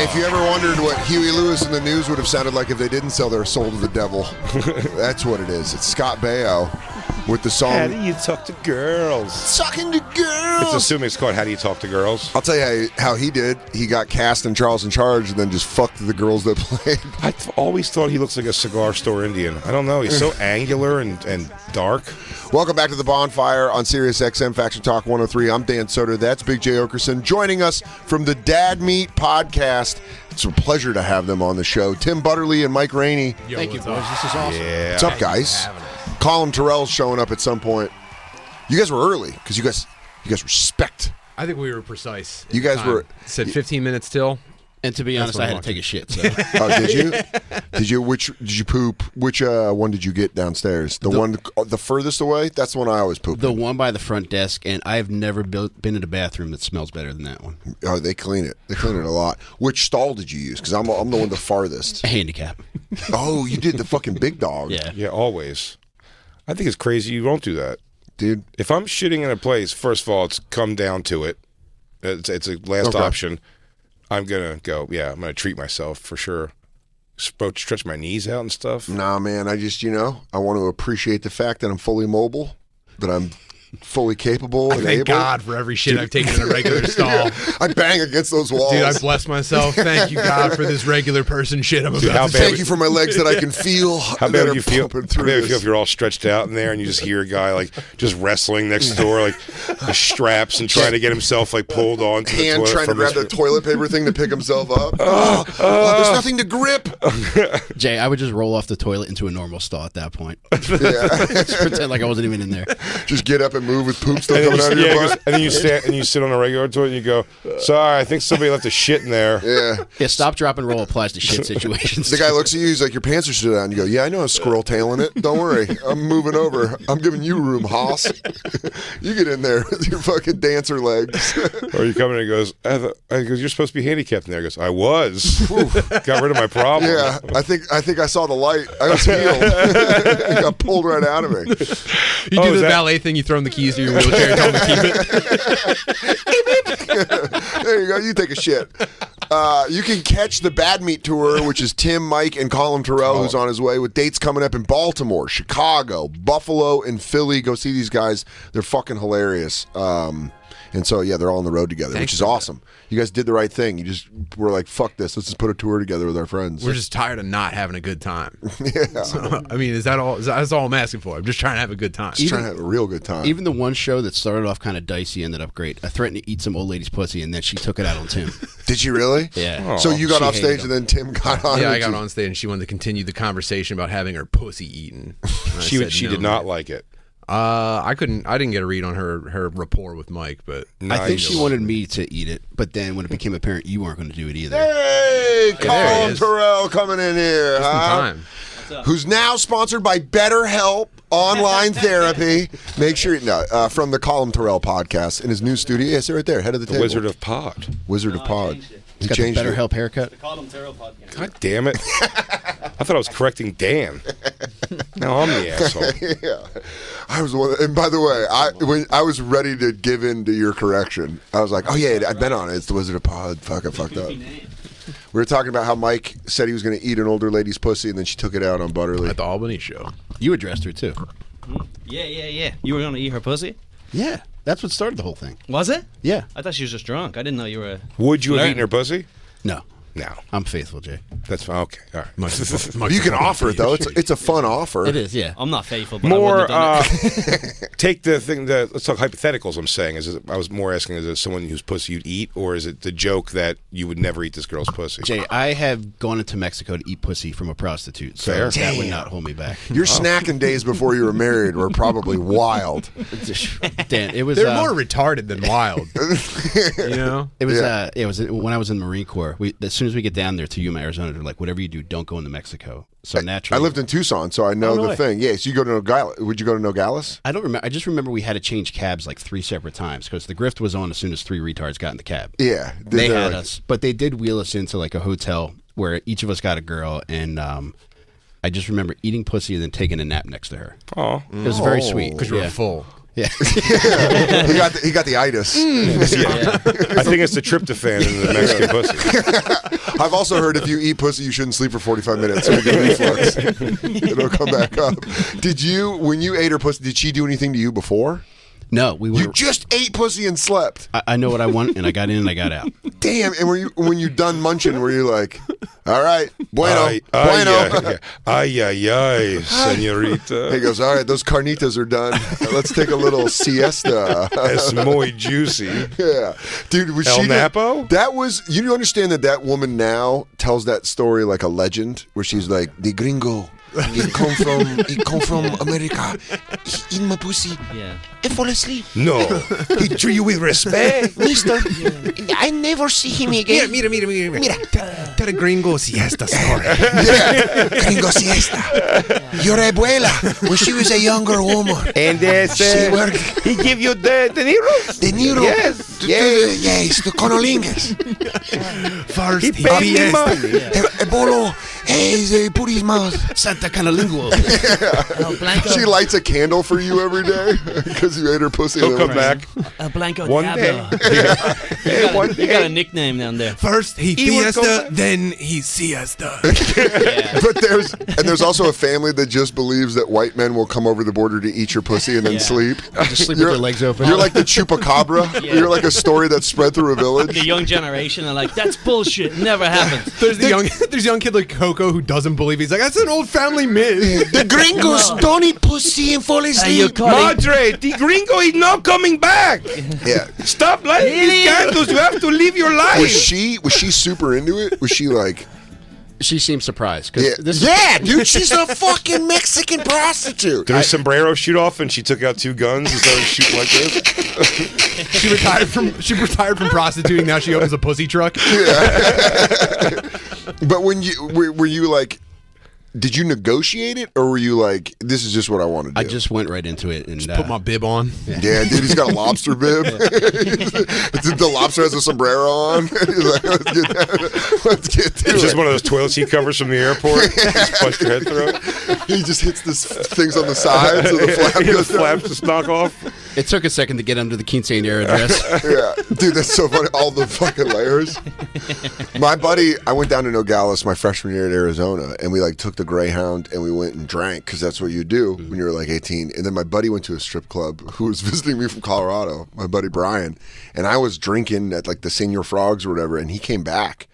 if you ever wondered what Huey Lewis and the News would have sounded like if they didn't sell their soul to the devil, that's what it is. It's Scott Baio with the song How do you talk to girls? Talking to Girls. It's assuming it's called How Do You Talk to Girls? I'll tell you how he did. He got cast in Charles in Charge and then just fucked the girls that played. I've always thought he looks like a cigar store Indian. I don't know. He's so angular and dark. Welcome back to the Bonfire on Sirius XM Faction Talk 103. I'm Dan Soder. That's Big J. Okerson. Joining us from the Dad Meat Podcast. It's a pleasure to have them on the show. Tim Butterly and Mike Rainey. Yo, thank you, boys. This is awesome. Yeah. What's up, guys? Colum Tyrrell's showing up at some point. You guys were early because you guys respect. I think we were precise. You guys were said 15 minutes till. And to be honest, I had to take a shit. So. Oh, did you? Did you poop? Which one did you get downstairs? The furthest away? That's the one I always poop. The one by the front desk, and I've never been in a bathroom that smells better than that one. Oh, they clean it. They clean it a lot. Which stall did you use? Because I'm the one the farthest. A handicap. Oh, you did the fucking big dog. Yeah. Yeah, always. I think it's crazy you don't do that. Dude. If I'm shitting in a place, first of all, it's come down to it. It's a last option. I'm going to go, I'm going to treat myself for sure. Stretch my knees out and stuff. Nah, man, I just, I want to appreciate the fact that I'm fully mobile, that I'm fully capable and Thank able. God for every shit I've taken in a regular stall. I bang against those walls. Dude, I bless myself. Thank you, God, for this regular person shit I'm about to say. Thank you for my legs that I can feel. How bad would you feel? How bad would you feel if you're all stretched out in there and you just hear a guy like just wrestling next door, like the straps and trying to get himself like pulled onto the toilet trying to grab the toilet paper thing to pick himself up. There's nothing to grip. Jay, I would just roll off the toilet into a normal stall at that point. Yeah. Just pretend like I wasn't even in there. Just get up and move with poop still coming out of your butt. And then you sit on a regular toilet and you go, sorry, I think somebody left a shit in there. Yeah. Stop, drop, and roll applies to shit situations. The guy looks at you, he's like, your pants are still down. You go, yeah, I know a squirrel tail in it. Don't worry. I'm moving over. I'm giving you room, Hoss. You get in there with your fucking dancer legs. Or you come in and he goes, you're supposed to be handicapped in there. He goes, I was. Got rid of my problem. Yeah, I think I saw the light. I was healed. It got pulled right out of me. You do the valet thing, you throw him the keys to your wheelchair and tell him to keep it. There you go. You take a shit. You can catch the Bad Meat Tour, which is Tim, Mike, and Colum Tyrrell, who's on his way, with dates coming up in Baltimore, Chicago, Buffalo, and Philly. Go see these guys. They're fucking hilarious. And so, they're all on the road together, which is awesome. You guys did the right thing. You just were like, fuck this. Let's just put a tour together with our friends. We're just tired of not having a good time. Yeah. So, I mean, that's all I'm asking for. I'm just trying to have a good time. Just trying to have a real good time. Even the one show that started off kind of dicey ended up great. I threatened to eat some old lady's pussy, and then she took it out on Tim. Did she really? Yeah. So you got She off hated stage him. and then Tim got on. Yeah, I got on stage and she wanted to continue the conversation about having her pussy eaten. She did not like it. I didn't get a read on her rapport with Mike, but I think she wanted me to eat it, but then when it became apparent you weren't going to do it either. Hey, there Colum he is. Tyrrell coming in here. just in time. Who's now sponsored by BetterHelp Online Therapy. Make sure, from the Colum Tyrrell podcast in his new studio. Yeah, sit right there, head of the table. Wizard of Pod. Wizard of Pod. He's got the BetterHelp haircut. The Colum Tyrrell podcast. God damn it. I thought I was correcting Dan. Now I'm the asshole. Yeah. I was one, and by the way, when I was ready to give in to your correction, I was like, oh yeah, I've been on it. It's the Wizard of Pod. Fuck, I fucked up. We were talking about how Mike said he was going to eat an older lady's pussy, and then she took it out on Butterly. At the Albany show. You addressed her too. Yeah. You were going to eat her pussy? Yeah, that's what started the whole thing. Was it? Yeah. I thought she was just drunk. I didn't know you were. Would you have eaten her pussy? No. No. I'm faithful, Jay. That's fine. Okay. All right. You can offer it though. It's a fun offer. It is, yeah. I'm not faithful, but More, I wouldn't have done it. take the thing that, let's talk hypotheticals. I'm saying I was more asking, is it someone whose pussy you'd eat, or is it the joke that you would never eat this girl's pussy? Jay, I have gone into Mexico to eat pussy from a prostitute, so Fair. that would not hold me back. Your snacking days before you were married were probably wild. Dan, it was They're more retarded than wild. You know? It was when I was in the Marine Corps. As soon as we get down there to Yuma, Arizona, they're like, whatever you do, don't go into Mexico. So naturally, I lived in Tucson, so I know Oh, no the way. thing. Yeah, so you go to Nogales. Would you go to Nogales? I don't remember. I just remember we had to change cabs like 3 separate times because the grift was on as soon as 3 retards got in the cab. Yeah, They they're had like- us, but they did wheel us into like a hotel where each of us got a girl, and I just remember eating pussy and then taking a nap next to her. Oh. It was very sweet Because you were Yeah. full. Yeah. he got the itis. I think it's the tryptophan in the Mexican pussy. I've also heard if you eat pussy, you shouldn't sleep for 45 minutes. So you get reflux. It'll come back up. When you ate her pussy, did she do anything to you before? No, we were. You just ate pussy and slept. I know what I want, and I got in and I got out. Damn! And when you done munching, were you like, all right, bueno, Ay, ay, ay, señorita. He goes, all right, those carnitas are done. Let's take a little siesta. It's muy juicy. Yeah, dude. Was El she Napo? That was. You understand that woman now tells that story like a legend, where she's like, the gringo. He come from America. He eat my pussy. Yeah. And fall asleep. No, he treat you with respect. Mister, I never see him again. Mira. Tell a gringo siesta story. Yeah, gringo siesta. Your abuela, when she was a younger woman. And She worked. he give you the Nero? De Niro. Yes, the conolingas. First, He paid me money. A bolo, he put his mouth. Santa Canalingual. Blanco. She lights a candle for you every day because you ate her pussy. He'll come back Blanco one Diablo. day. You got a nickname down there. First he He would fiesta, then he siesta. But there's also a family that just believes that white men will come over the border to eat your pussy and then Yeah. sleep. Just sleep with their legs open. You're like the chupacabra. Yeah. You're like a story that's spread through a village. The young generation are like, that's bullshit. Never happened. There's a young kid like Coco who doesn't believe. He's like, that's an old family myth. The gringos don't eat pussy and fall you asleep. Madre, the gringo is not coming back. Yeah. Stop lighting these candles. You have to live your life. Was she super into it? Was she like, She seemed surprised. 'Cause yeah, this dude, she's a fucking Mexican prostitute. Did her sombrero shoot off and she took out 2 guns and started shooting like this? She retired from prostituting. Now she opens a pussy truck. But when were you like, did you negotiate it, or were you like, this is just what I want to do? I just went right into it and Put my bib on. Yeah, dude, he's got a lobster bib. The lobster has a sombrero on. He's like, let's get to It's it. just one of those toilet seat covers from the airport. Just punch your head through it. He just hits this things on the side so the flap The goes down. flaps just knock off. It took a second to get under the quinceañera dress. Yeah, dude, that's so funny. All the fucking layers. My buddy, I went down to Nogales my freshman year at Arizona, and we like took the Greyhound and we went and drank because that's what you do when you're like 18. And then my buddy went to a strip club who was visiting me from Colorado, my buddy Brian, and I was drinking at like the Senior Frogs or whatever, and he came back,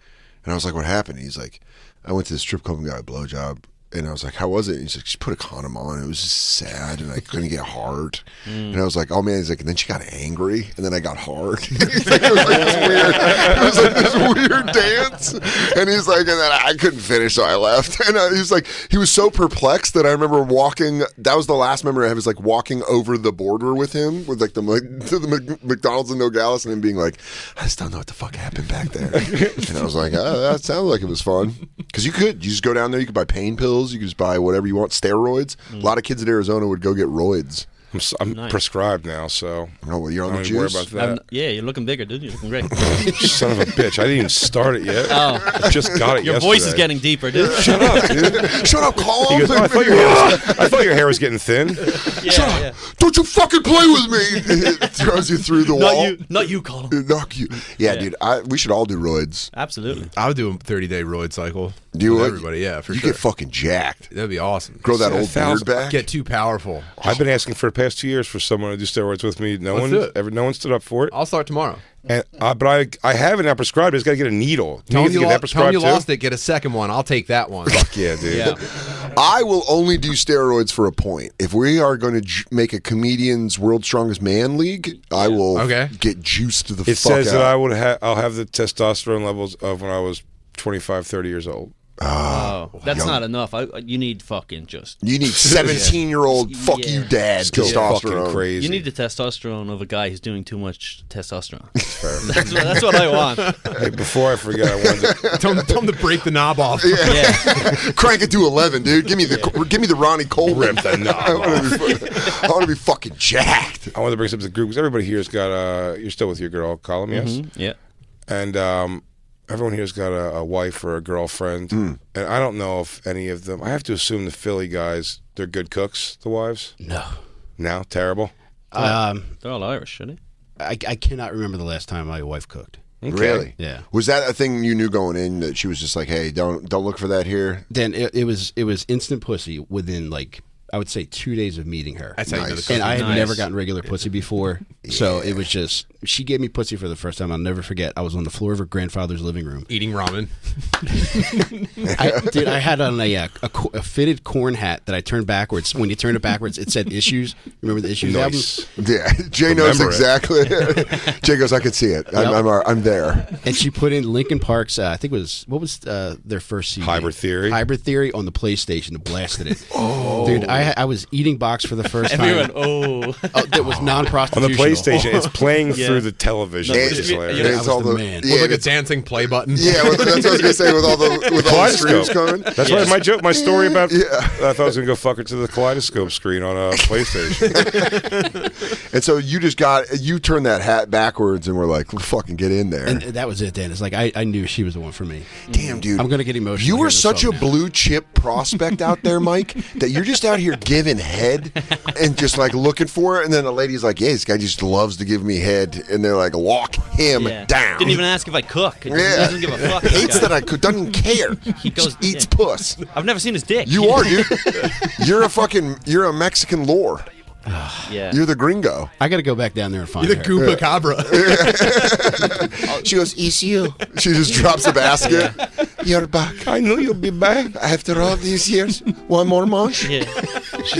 and I was like, "What happened?" He's like, "I went to the strip club and got a blowjob." And I was like, how was it? And he's like, she put a condom on. It was just sad, and I couldn't get hard. And I was like, oh, man. He's like, and then she got angry, and then I got hard. He's like, it was like this weird, dance. And he's like, and then I couldn't finish, so I left. And he was like, he was so perplexed that I remember walking. That was the last memory I have, is like walking over the border with him, with like to the McDonald's in Nogales, and him being like, I just don't know what the fuck happened back there. And I was like, oh, that sounded like it was fun. Because you just go down there, you could buy pain pills. You can just buy whatever you want, steroids. A lot of kids in Arizona would go get roids. I'm Nice. prescribed now, so Oh, well, you're on I the don't even worry juice. about that. Yeah, you're looking bigger, dude. You're looking great. Son of a bitch. I didn't even start it yet. Oh. I just got it Your yesterday. voice is getting deeper, dude. Shut up, dude. Shut up, Colum. He goes, oh, I thought your hair was getting thin. Yeah. Don't you fucking play with me. It throws you through the wall. Not you, Colum. Knock you. Yeah, Yeah. dude. We should all do roids. Absolutely. I would do a 30-day roid cycle. Do you with would? everybody? Yeah, for You sure. get fucking jacked. That'd be awesome. Grow that old 1,000 beard back. Get too powerful. I've been asking for the past 2 years for someone to do steroids with me. No Let's one, do it. no one stood up for it. I'll start tomorrow. And but I have it now prescribed. I just got to get a needle. Tell You me get you, that tell me prescribed you too? lost it. Get a second one. I'll take that one. Fuck yeah, dude. Yeah. I will only do steroids for a point. If we are going to make a comedian's World's Strongest Man League, I will get juiced to the It fuck says out. that I'll have the testosterone levels of when I was 25, 30 years old. Oh, that's not enough. You need fucking just. You need 17-year-old fuck Yeah. you dad Just go fucking testosterone. crazy. You need the testosterone of a guy who's doing too much testosterone. That's what I want. Hey, before I forget, I wanted to, tell him to break the knob off. Yeah. Crank it to 11, dude. Give me the Ronnie Cole. Rip the knob I want to be fucking jacked. I wanted to bring something to the group because everybody here's got you're still with your girl, Colum, yes? Yeah. And everyone here's got a wife or a girlfriend. And I don't know if any of them, I have to assume the Philly guys, they're good cooks, the wives? No. No? Terrible? They're all Irish, shouldn't I cannot remember the last time my wife cooked. Okay. Really? Yeah. Was that a thing you knew going in that she was just like, hey, don't look for that here? Then it was instant pussy within like I would say 2 days of meeting her. That's how you know the Nice. cook. And I had Nice. never gotten regular pussy before, so it was just she gave me pussy for the first time. I'll never forget. I was on the floor of her grandfather's living room. Eating ramen. I had on a fitted corn hat that I turned backwards. When you turn it backwards, it said "Issues." Remember the Issues Nice. Yeah, Jay knows Remember it. exactly. Jay goes, I could see it. I'm there. album? And she put in Linkin Park's. I think it was what was their first CD? Hybrid Theory. Hybrid Theory on the PlayStation and blasted it. Oh, dude, I was eating box for the first time. Everyone, oh. That was On non-prostitutional. the PlayStation, it's playing Yeah. through the television, Yeah, which is hilarious. and I it's was all the the man. yeah, With like a it's- dancing play button. yeah. That's what I was gonna say with all the streams coming. That's why my joke, my story about. I thought I was gonna go fuck her to the kaleidoscope screen on a PlayStation. And so you turned that hat backwards and were like, fucking get in there. And that was it. Then it's like I knew she was the one for me. Damn, dude. I'm gonna get emotional. You were hearing this such a song now. blue chip prospect out there, Mike, that you're just out here giving head and just like looking for it. And then the lady's like, yeah, this guy just loves to give me head. And they're like, lock him Yeah. down. Didn't even ask if I cook. He Yeah. doesn't give a fuck. Hates that I could, doesn't care. He goes, Just eats yeah. puss. I've never seen his dick. You are, dude. You're a Mexican lore. Yeah. You're the gringo. I got to go back down there and find The her. Koopa Cabra. She goes, it's you. She just drops a basket. You're back. I knew you'd be back. After all these years, one more munch Yeah. She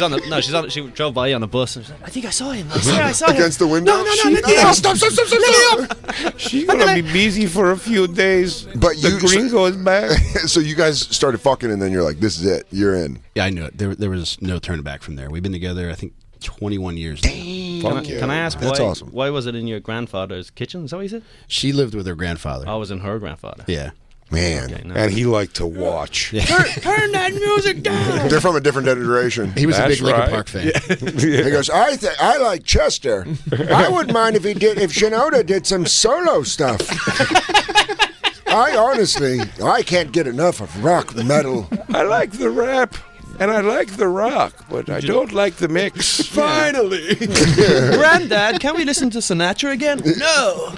drove by on a bus and she's like, I think I saw him. I saw him. against the window. No, Stop. She's gonna be busy for a few days. But the you- gringo is back. So you guys started fucking, and then you're like, this is it. You're in. Yeah, I knew it. There was no turning back from there. We've been together, I think, 21 years. Can I ask That's why? awesome. Why was it in your grandfather's kitchen? Is that what you said? She lived with her grandfather. I was in her grandfather. Yeah. Man. Okay, no. And he liked to watch. Turn that music down. They're from a different generation. He was That's a big Linkin right. Park fan. He goes, I like Chester. I wouldn't mind if Shinoda did some solo stuff. I can't get enough of rock metal. I like the rap. And I like the rock, but I don't like the mix. Finally. Granddad, can we listen to Sinatra again? No.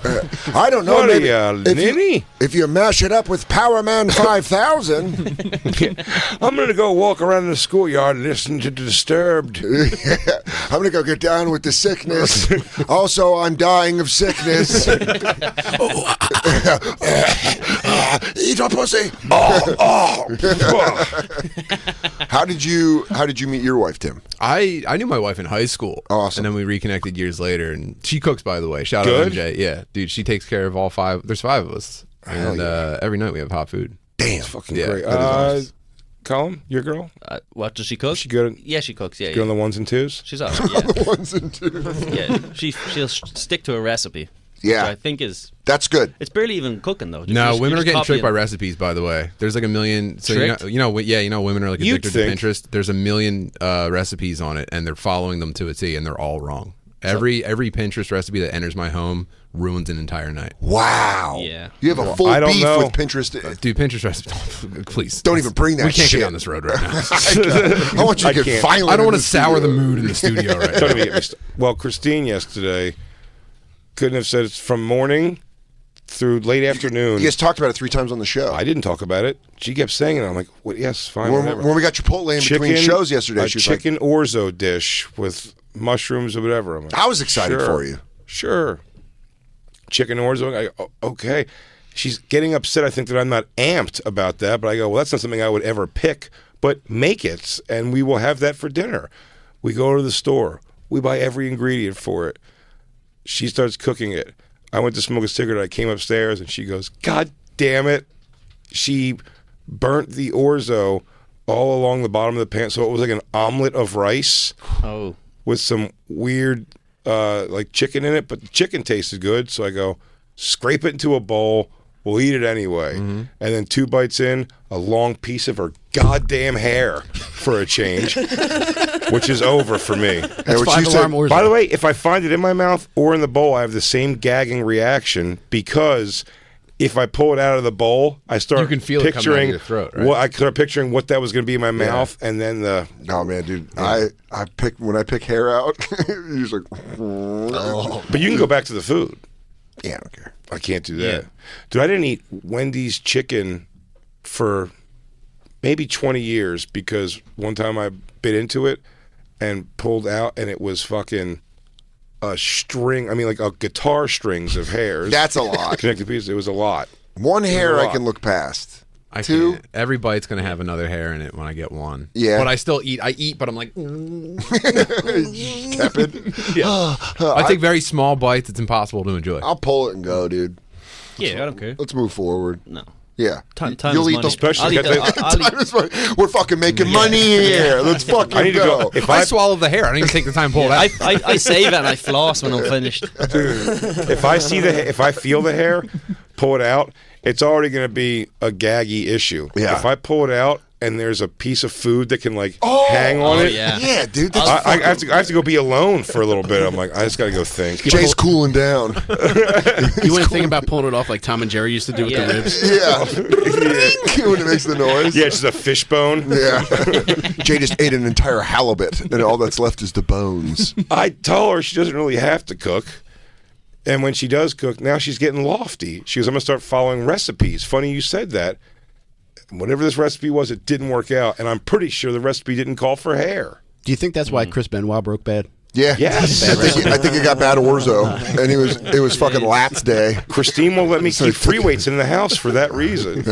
I don't know. What are maybe you, if ninny? if you mash it up with Power Man 5000, I'm going to go walk around the schoolyard and listen to Disturbed. I'm going to go get down with the sickness. Also, I'm dying of sickness. Eat a pussy. How did you meet your wife, Tim? I knew my wife in high school. Awesome. And then we reconnected years later, and she cooks, by the way. Shout Good? out MJ. Yeah, dude, she takes care of all five. There's five of us, and every night we have hot food. Damn. Fucking Yeah, great. that is awesome. Colum, your girl? What does she cook? She good? Yeah, she cooks. Yeah, Good on yeah. the ones and twos? She's all right. Yeah. Ones and twos. Yeah, she'll stick to a recipe. Yeah. which I think is That's good. it's barely even cooking though. No, women are getting tricked by copying. recipes. By the way, there's like a million. So Tricked? you know, women are like You'd addicted to think. Pinterest. There's a million recipes on it, and they're following them to a T, and they're all wrong. Every Pinterest recipe that enters my home ruins an entire night. Wow. Yeah. You have a full I don't beef know. with Pinterest. Dude, Pinterest recipes. Please Don't even bring that We can't shit. get down this road right now. I want you to I get can't. violent. I don't in want to the sour the studio. mood in the studio right Don't now. even get me well, Christine yesterday couldn't have said it's from morning through late afternoon. You guys talked about it 3 times on the show. I didn't talk about it. She kept saying it. I'm like, well, yes, fine, whatever. When we got Chipotle in between shows yesterday, a she was like, chicken orzo dish with mushrooms or whatever. I'm like, I was excited sure, for you. Sure. Chicken orzo. I go, okay. She's getting upset, I think, that I'm not amped about that. But I go, well, that's not something I would ever pick. But make it, and we will have that for dinner. We go to the store. We buy every ingredient for it. She starts cooking it. I went to smoke a cigarette. I came upstairs, and she goes, God damn it. She burnt the orzo all along the bottom of the pan. So it was like an omelet of rice Oh, with some weird like chicken in it, but the chicken tasted good. So I go, scrape it into a bowl. We'll eat it anyway. And then 2 bites in, a long piece of her goddamn hair for a change, which is over for me. Hey, what you said- By the way, if I find it in my mouth or in the bowl, I have the same gagging reaction because if I pull it out of the bowl, I start You can feel it coming out of picturing your throat, right? what I start picturing what that was going to be in my mouth, and then the. Oh man, dude, I pick when I pick hair out. You're just like, But you can go back to the food. yeah, I don't care. I can't do that, dude. I didn't eat Wendy's chicken for maybe 20 years because one time I bit into it and pulled out, and it was fucking a string. I mean, like a guitar strings of hairs. That's a lot. Connected pieces. It was a lot. One hair I lot. can look past. I Two. can't. Every bite's gonna have another hair in it when I get one. Yeah. But I still eat. I eat, but I'm like, Tepid. I take very small bites. It's impossible to enjoy. I'll pull it and go, dude. Yeah, I don't care. Let's move forward. No. Yeah. Time You'll is eat money. those. Especially I'll eat because I'll eat- Time is money. We're fucking making money here. Let's fucking I need to go. go. If I I swallow the hair. I don't even take the time to pull it out. I save it and I floss when I'm finished. if I see if I feel the hair, pull it out. It's already going to be a gaggy issue. Yeah. If I pull it out and there's a piece of food that can like hang on it, yeah. Yeah, dude. That's I have to go be alone for a little bit. I'm like, I just got to go think. Jay's cooling down. You wouldn't think about pulling it off like Tom and Jerry used to do with Yeah. the ribs. Yeah. When it makes the noise. Yeah, it's just a fishbone. Yeah. Jay just ate an entire halibut, and all that's left is the bones. I tell her she doesn't really have to cook. And when she does cook, now she's getting lofty. She goes, I'm going to start following recipes. Funny you said that. Whatever this recipe was, it didn't work out. And I'm pretty sure the recipe didn't call for hair. Do you think that's why Chris Benoit broke bad? Yeah. Yes. I think he got bad orzo, and it was fucking Lats day. Christine won't let me keep free weights in the house for that reason.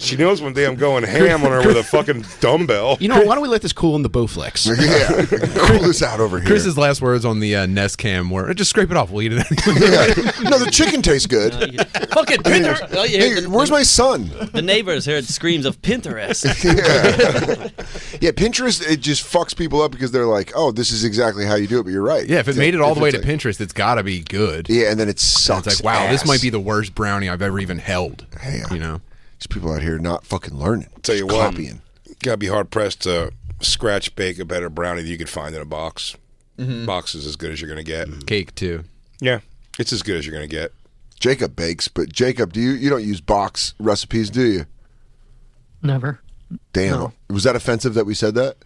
She knows one day I'm going ham on her with a fucking dumbbell. You know, why don't we let this cool in the Bowflex? Yeah. Cool this out over here. Chris's last words on the Nest Cam were, just scrape it off. We'll eat it anyway. Yeah. No, the chicken tastes good. Fucking Pinterest. Oh, you hear Hey, where's my son? the neighbors heard screams of Pinterest. Yeah, Pinterest, it just fucks people up because they're like, oh, this is exactly how you do it, but you're right. Yeah, if it made it all the way to it's like- Pinterest, it's got to be good. Yeah, and then it And sucks. it's like, wow, this ass. might be the worst brownie I've ever even held. Damn. You know? These people out here not fucking learning. Tell you Just what, copying. gotta be hard pressed to scratch bake a better brownie that you could find in a box. Box is as good as you're gonna get. Cake, too. Yeah, it's as good as you're gonna get. Jacob bakes, but Jacob, you don't use box recipes, do you? Never. Damn. No. Was that offensive that we said that?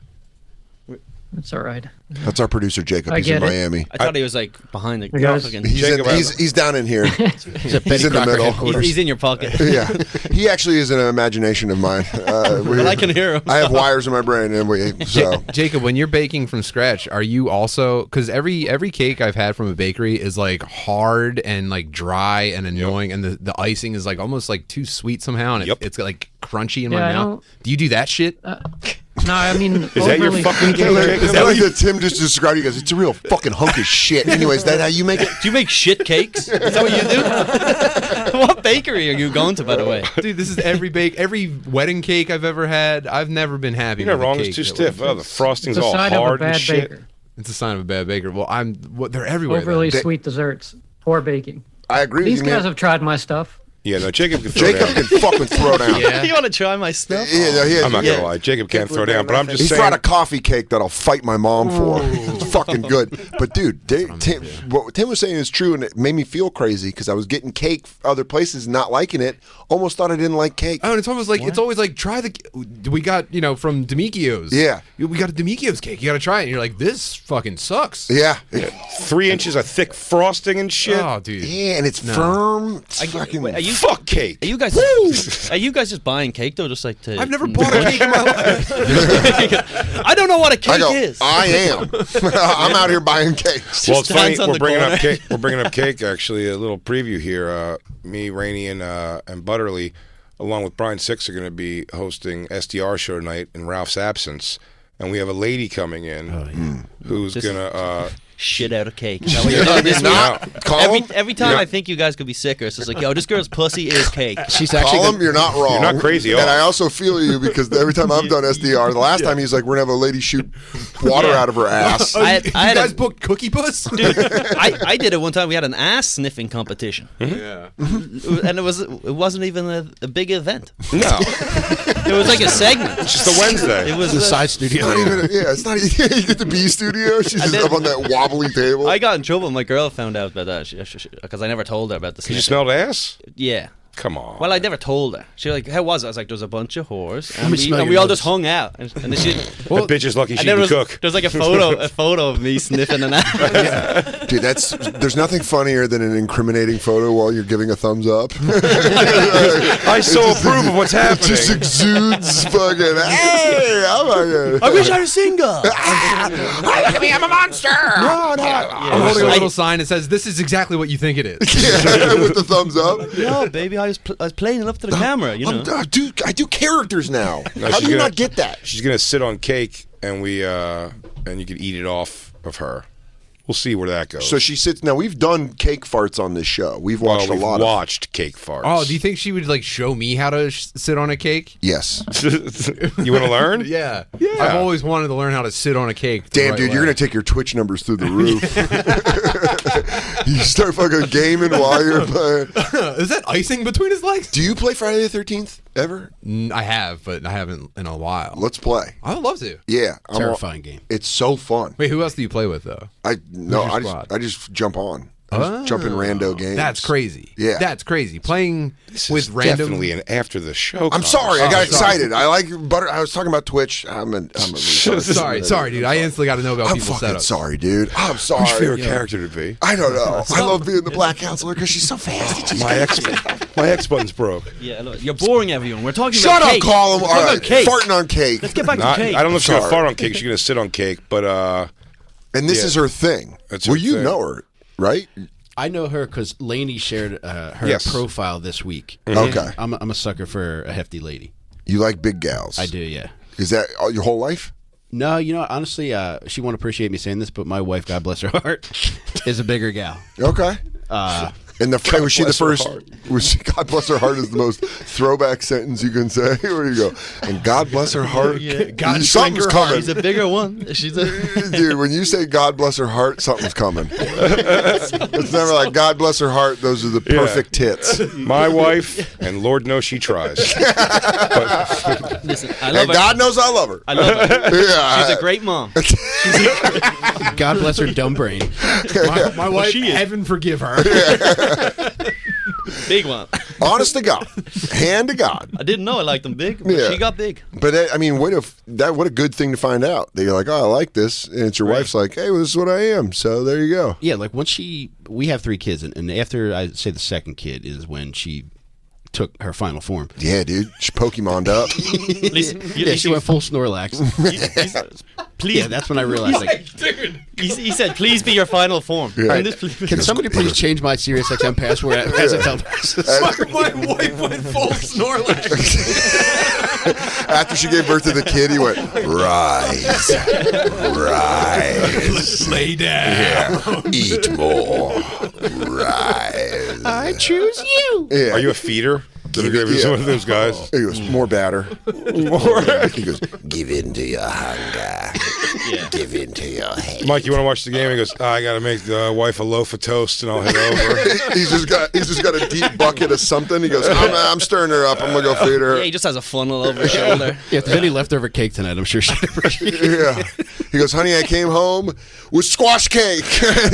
It's all right. That's our producer, Jacob. I He's in get it. Miami. I thought he was like behind the guys- fucking. He's down in here. He's at Betty He's in the Crocker middle. headquarters. He's in your pocket. Yeah. He actually is an imagination of mine. But I can hear him. I have wires in my brain, and so. Jacob, when you're baking from scratch, are you also, because every cake I've had from a bakery is like hard and like dry and annoying, and the icing is like almost like too sweet somehow, and Yep. it's like crunchy in Yeah, my I mouth. Do you do that shit? No, I mean, Is that your fucking cake, Jacob? Is that like that Tim just described? He goes, "It's a real fucking hunk of shit." Anyways, that how you make it? Do you make shit cakes? Is that what you do? What bakery are you going to, by the way? Dude, this is every wedding cake I've ever had. I've never been happy You're not with a wrong. cake It's too that stiff. was- Oh, the frosting's It's a all sign of a hard and bad shit. baker. It's a sign of a bad baker. Well, they're everywhere. Overly though. sweet desserts. Poor baking. I agree These with you, guys man. have tried my stuff. Yeah, no, Jacob can throw Jacob down. can fucking throw down. Yeah. You want to try my stuff? Yeah, no, I'm not yeah. gonna lie, Jacob can't throw down. But I'm just He saying. brought a coffee cake that I'll fight my mom for. It's fucking good. But dude, Tim, what Tim was saying is true, and it made me feel crazy because I was getting cake other places, and not liking it. Almost thought I didn't like cake. Oh, and it's almost like it's always like try the. We got from Demikio's. Yeah. we got a Demikio's cake. You got to try it. And you're like, this fucking sucks. Yeah, 3 inches of thick frosting and shit. Oh, dude. yeah, and it's firm. It's fucking. Wait, are you Fuck cake. Are you guys? Are you guys just buying cake though? Just like to? I've never bought a cake in my life. I don't know what a cake I go. is. I am. I'm out here buying cakes. Well, it's funny. stands on We're the bringing up corner. cake. We're bringing up cake. Actually, a little preview here. Me, Rainey, and Butterly, along with Brian Six, are going to be hosting SDR show tonight in Ralph's absence, and we have a lady coming in who's Just- gonna. Shit out of cake. Is that what you're doing this week? Not Colum. Every time I think you guys could be sicker, it's just like, yo, this girl's pussy is cake. She's actually Colum, you're not wrong. You're not crazy And off. I also feel you because every time I've done SDR, the last time he's like, "We're gonna have a lady shoot water out of her ass." I had you a- guys booked Cookie Puss? Dude, I did it one time. We had an ass sniffing competition, Yeah. and it wasn't even a big event. No, It was like a segment. it's just a Wednesday. It was the side studio. Yeah, it's not. You get the B studio. She's just then- up on that wobbly table. I got in trouble. My girl found out about that because I never told her about the Did you sniffing. smell ass? Yeah. Come on. Well, I never told her. She was like, how was it? I was like, there was a bunch of whores. Let me smell And we your all nose. just hung out. And then she... That bitch is lucky she And there can was, cook. there was like a photo of me sniffing an ass. Dude, there's nothing funnier than an incriminating photo while you're giving a thumbs up. I so approve of what's It happening. just exudes fucking, hey, I wish I was single. look at me, I'm a monster. No, no. I'm holding a little sign that says, "This is exactly what you think it is." Yeah, with the thumbs up. No, baby, I was playing it up to the camera, you know. Dude, I do characters now. No, How she's do you gonna- not get that? She's gonna sit on cake, and and you can eat it off of her. We'll see where that goes. So she sits. Now we've done cake farts on this show. We've watched we've a lot. watched cake farts. Oh, do you think she would like show me how to sit on a cake? Yes. You want to learn? Yeah. I've always wanted to learn how to sit on a cake. the Damn, right dude, you're way. gonna take your Twitch numbers through the roof. You start fucking gaming while you're playing. Is that icing between his legs? Do you play Friday the 13th ever? I have, but I haven't in a while. Let's play. I would love to. Yeah, Terrifying game. It's so fun. Wait, who else do you play with though? I your squad? just jump on. I just jump in rando games. That's crazy. Yeah. That's crazy. Playing This with is random. definitely an after the show. I'm sorry, I got sorry. excited. I like butter. I was talking about Twitch. I'm a Sorry, dude. I instantly got to know about I'm people's fucking setups. sorry, dude. I'm sorry. Who's your favorite character to be? I don't know. I love being the black counselor because she's so fast. It's just My X button's broke. Yeah, look, you're boring everyone. We're talking Shut about up, cake. Colum. We're All talking right, about cake. farting on cake. Let's get back Not, to cake. I don't know if she's gonna Sorry. fart on cake. She's gonna sit on cake, but And this Yeah. is her thing. That's her Well, you thing. know her, right? I know her because Lainey shared her Yes. profile this week. Okay. I'm a sucker for a hefty lady. You like big gals. I do, yeah. Is that all your whole life? No, you know, honestly, she won't appreciate me saying this, but my wife, God bless her heart, is a bigger gal. Okay. And was she the bless her first? heart. Was she? God bless her heart is the most throwback sentence you can say. Where you go? And God bless her heart. Yeah. God Something's spank her heart. coming, She's a bigger one. She's a... dude. When you say God bless her heart, something's coming. It's never like God bless her heart. Those are the perfect tits. my wife, and Lord knows she tries. Listen, I love And her. God knows I love her. I love her. Yeah, She's a great mom. God bless her dumb brain. My wife, she is. heaven forgive her. Big one. honest to God, hand to God. I didn't know I liked them big, but Yeah. she got big. But I mean, what a good thing to find out. That you're like, oh, I like this, and it's your wife's like, hey, well, this is what I am. So there you go. Yeah, like once we have 3 kids, and after I say the second kid is when she took her final form. Yeah, dude, she Pokemon'd up. Listen, Yeah, she went full Snorlax. please. Yeah, that's when I realized, like, Dude. He said, "Please be your final form." Yeah. And this- can somebody please change my SiriusXM password as a telepass? My wife went full Snorlax. After she gave birth to the kid, he went, rise, rise, Lay down. eat more, rise. I choose you. Yeah. Are you a feeder? Yeah. One of those guys. He goes, more batter. More. He goes, give in to your hunger. Yeah. Give in to your hate. Mike, you want to watch the game? He goes, I got to make the wife a loaf of toast, and I'll head over. He's just got a deep bucket of something. He goes, I'm stirring her up. I'm gonna go feed her. Yeah, he just has a funnel over his shoulder. Yeah, if there's any leftover cake tonight, I'm sure she'd appreciate it. Yeah. He goes, honey, I came home with squash cake.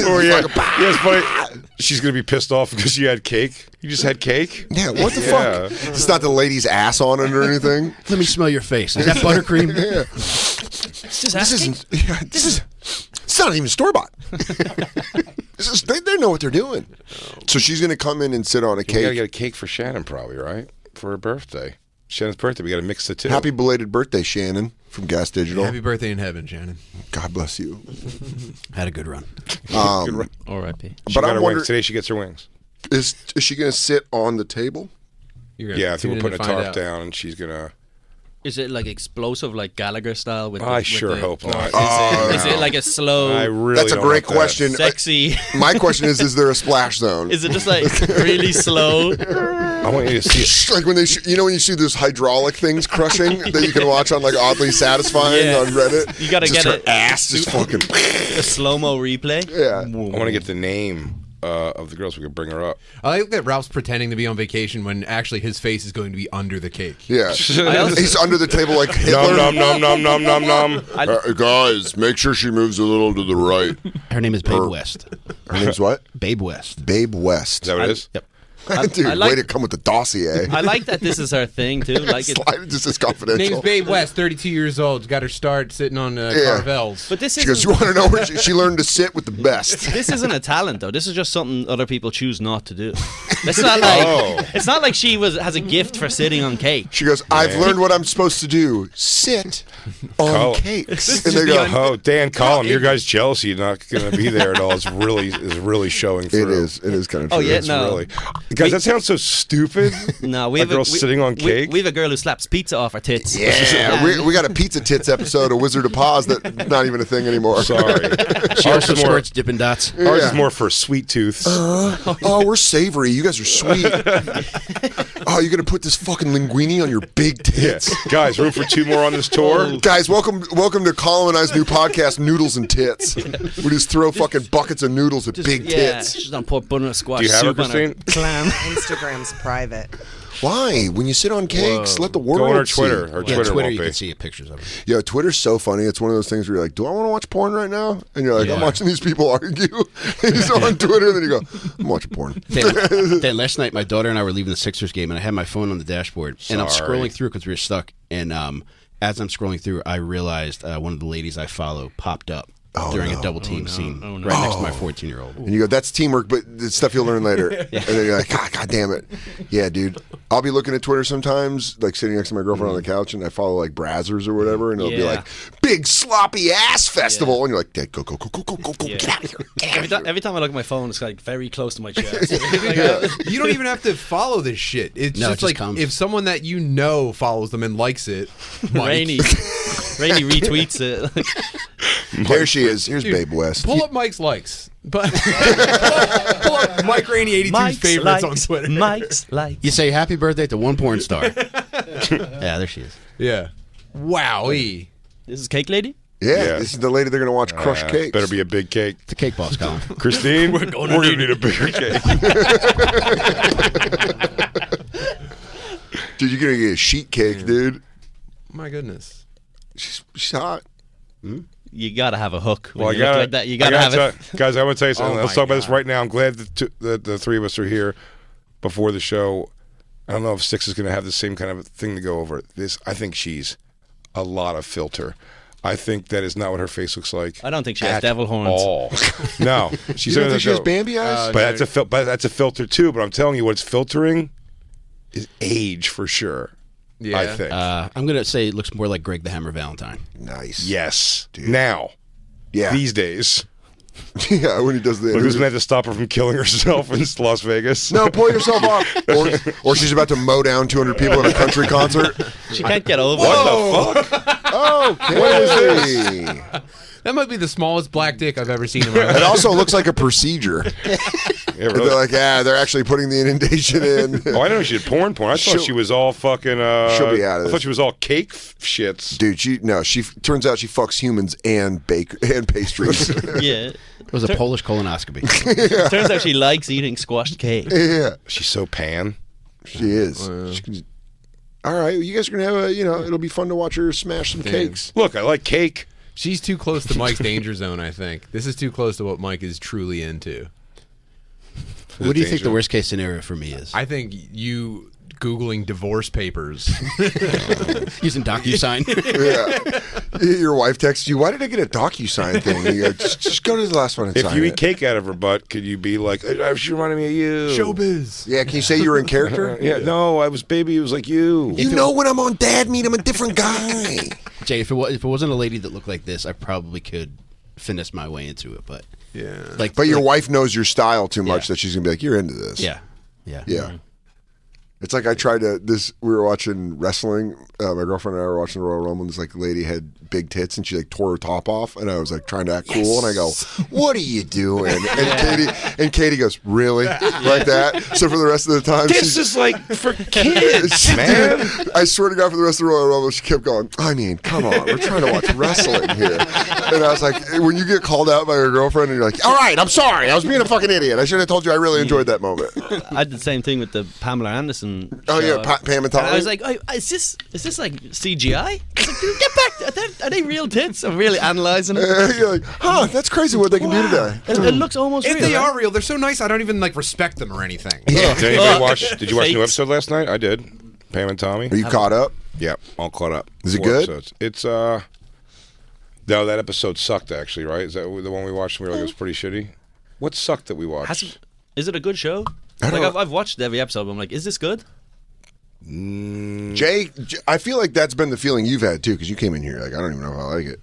Oh, yeah. Yeah, it's funny. She's going to be pissed off because you had cake. You just had cake? Yeah, what the Yeah. fuck? It's not the lady's ass on it or anything. Let me smell your face. Is that buttercream? Yeah. Just This isn't. Yeah, this is. It's not even store bought. They know what they're doing. So she's gonna come in and sit on a We got to cake. get a cake for Shannon, probably, right? For her birthday. Shannon's birthday. We got to mix the two. Happy belated birthday, Shannon from Gas Digital. Happy birthday in heaven, Shannon. God bless you. Had a good run. R.I.P. She But got I'm her wondering, wings. Today she gets her wings. is she gonna sit on the table? You're gonna Yeah, I think tune we're in to putting a find tarp out. down, and she's going to... Is it like explosive, like Gallagher style? With I with sure hope not. Is it like a slow, I really That's a don't great want that. question. sexy? My question is there a splash zone? Is it just like really slow? I want you to see it. Like when they, when you see those hydraulic things crushing that you can watch on like Oddly Satisfying Yeah. on Reddit. You gotta Just get her it. ass just fucking. A slow mo replay. Yeah. I want to get the name of the girls. We can bring her up. I like that Ralph's pretending to be on vacation when actually his face is going to be under the cake. Yeah. He's under the table like Hitler. Nom, nom, nom, nom, nom, nom, nom. Guys, make sure she moves a little to the right. Her name is Babe West. Her name's what? Babe West. Babe West. Is that what it is? Yep. Dude, I like- way to come with the dossier. I like that this is her thing too. Like it, Slide it just as confidential. Name's Babe West, 32 years old. Got her start sitting on Carvels. but this She goes, isn't. you want to know where she learned to sit with the best. This isn't a talent though. This is just something other people choose not to do. It's not like it's not like she has a gift for sitting on cake. She goes, I've learned what I'm supposed to do. Sit on cakes. And they go, Oh, Dan, Colum, your guy's jealousy. You're not going to be there at all. It's really showing through. it is kind of true. Oh yeah, It's no. really. Guys, that sounds so stupid. No, we A have girl sitting on cake? We have a girl who slaps pizza off her tits. Yeah, we got a Pizza Tits episode of Wizard of Oz that's not even a thing anymore. Sorry. She Ours also is more, squirts Dippin' Dots. ours Yeah. is more for sweet tooths. Oh, we're savory. You guys are sweet. Oh, you're gonna put this fucking linguine on your big tits. Guys, room for 2 more on this tour? Guys, welcome to Colum and I's new podcast, Noodles and Tits. We just throw fucking buckets of noodles at big Yeah, tits. she's on put butternut squash Do you have her, soup on her Christine? clam. Instagram's private. Why? When you sit on cakes, let the world Go on her see. Twitter. Her Yeah, Twitter Twitter, won't you be. can see pictures of her. Yo, Twitter's so funny. It's one of those things where you're like, do I want to watch porn right now? And you're like, I'm Yeah. watching these people argue. And you go on Twitter, and then you go, I'm watching porn. Then last night, my daughter and I were leaving the Sixers game, and I had my phone on the dashboard, and I'm Sorry. scrolling through because we were stuck. And as I'm scrolling through, I realized one of the ladies I follow popped up during a double team scene right next to my 14-year-old. And you go, that's teamwork, but it's stuff you'll learn later. And then you're like, God damn it. Yeah, dude. I'll be looking at Twitter sometimes, like sitting next to my girlfriend on the couch, and I follow like Brazzers or whatever, and it'll be Yeah. like, big sloppy ass festival. And you're like, Dad, go, get out of here. Every time I look at my phone, it's like very close to my chest. You don't even have to follow this shit. It's No, it just just like comes. if someone that you know follows them and likes it. Mike. Rainey retweets it. There she is. Here's Babe West. Pull up Mike's likes. But pull up Mike Rainey 82's favorites on Twitter. Mike's likes. You say happy birthday to one porn star. Yeah, there she is. Yeah. Wowie. This is Cake Lady? Yeah, this is the lady they're going to watch crush cakes. Better be a big cake. The cake boss, Colin. Christine, we're going to need a bigger cake. Dude, you're going to get a sheet cake, dude. My goodness. She's hot. You gotta have a hook. When Well, you look like that. You gotta have it. Guys, I want to tell you something. Oh Let's my talk about this God. right now. I'm glad that the three of us are here before the show. I don't know if Six is going to have the same kind of thing to go over. I think she's a lot of filter. I think that is not what her face looks like. I don't think she has at devil horns. all. No, she's You don't in think she has the- Bambi eyes? But that's a filter too. But I'm telling you, what's filtering is age for sure. Yeah. I think. I'm going to say it looks more like Greg the Hammer Valentine. Nice. Yes. Now, Yeah. these days, Yeah, when he does the look who's going to have to stop her from killing herself in Las Vegas. No, pull yourself up. Or she's about to mow down 200 people at a country concert. She can't get over What it. the fuck? Okay. What is this? That might be the smallest black dick I've ever seen in my It life. also looks like a procedure. Yeah, And really. they're like, they're actually putting the inundation in. Oh, I know she did porn. I thought She'll- she was all fucking. she'll be out of I this. thought she was all cake shits. Dude, she turns out she fucks humans and pastries. Yeah. It was a Polish colonoscopy. Turns out she likes eating squashed cake. Yeah, She's so pan. she is. She can- all right, you guys are gonna have it'll be fun to watch her smash some cakes. Look, I like cake. She's too close to Mike's danger zone, I think. This is too close to what Mike is truly into. What do you think the worst case scenario for me is? I think you Googling divorce papers. Using DocuSign. Yeah, your wife texts you. Why did I get a DocuSign thing? And you go, just go to the last one and If sign you it. eat cake out of her butt, could you be like, she reminded me of you? Showbiz. Yeah, can you say you were in character? Yeah, no, I was baby. It was like you. You know when I'm on Dad Meet, I'm a different guy. Jay, if it wasn't a lady that looked like this, I probably could finesse my way into it. But Yeah. But your wife knows your style too much Yeah. that she's gonna be like, you're into this. yeah. Yeah. It's like I tried to we were watching wrestling. My girlfriend and I were watching the Royal Rumble, and this like lady had big tits, and she like tore her top off, and I was like trying to act cool, and I go, "What are you doing?" And Katie goes, "Really?" Like that. So for the rest of the time, This is like for kids, man. I swear to God, for the rest of the Royal Rumble, she kept going, I mean, come on, we're trying to watch wrestling here. And I was like, when you get called out by your girlfriend and you're like, all right, I'm sorry, I was being a fucking idiot. I should have told you I really enjoyed that moment. I did the same thing with the Pamela Anderson Boston. Oh show. yeah, Pam and Tommy. And I was like, oh, is this like CGI? I was like, dude, get back! Are they real tits? I'm really analyzing it. You're like, huh? That's crazy what they can do today. It looks almost If real. they right? are real, they're so nice. I don't even like respect them or anything. Yeah. Did anybody watch? Did you watch the new Fakes. episode last night? I did. Pam and Tommy. Are you caught up? Yeah, all caught up. Is it 4 good? Episodes. It's no, that episode sucked actually. Right? Is that the one we watched? And we were like, it was pretty shitty. What sucked that we watched? Is it a good show? I don't Like know. I've watched every episode. But I'm like, is this good? Jay, I feel like that's been the feeling you've had too, because you came in here like I don't even know if I like it.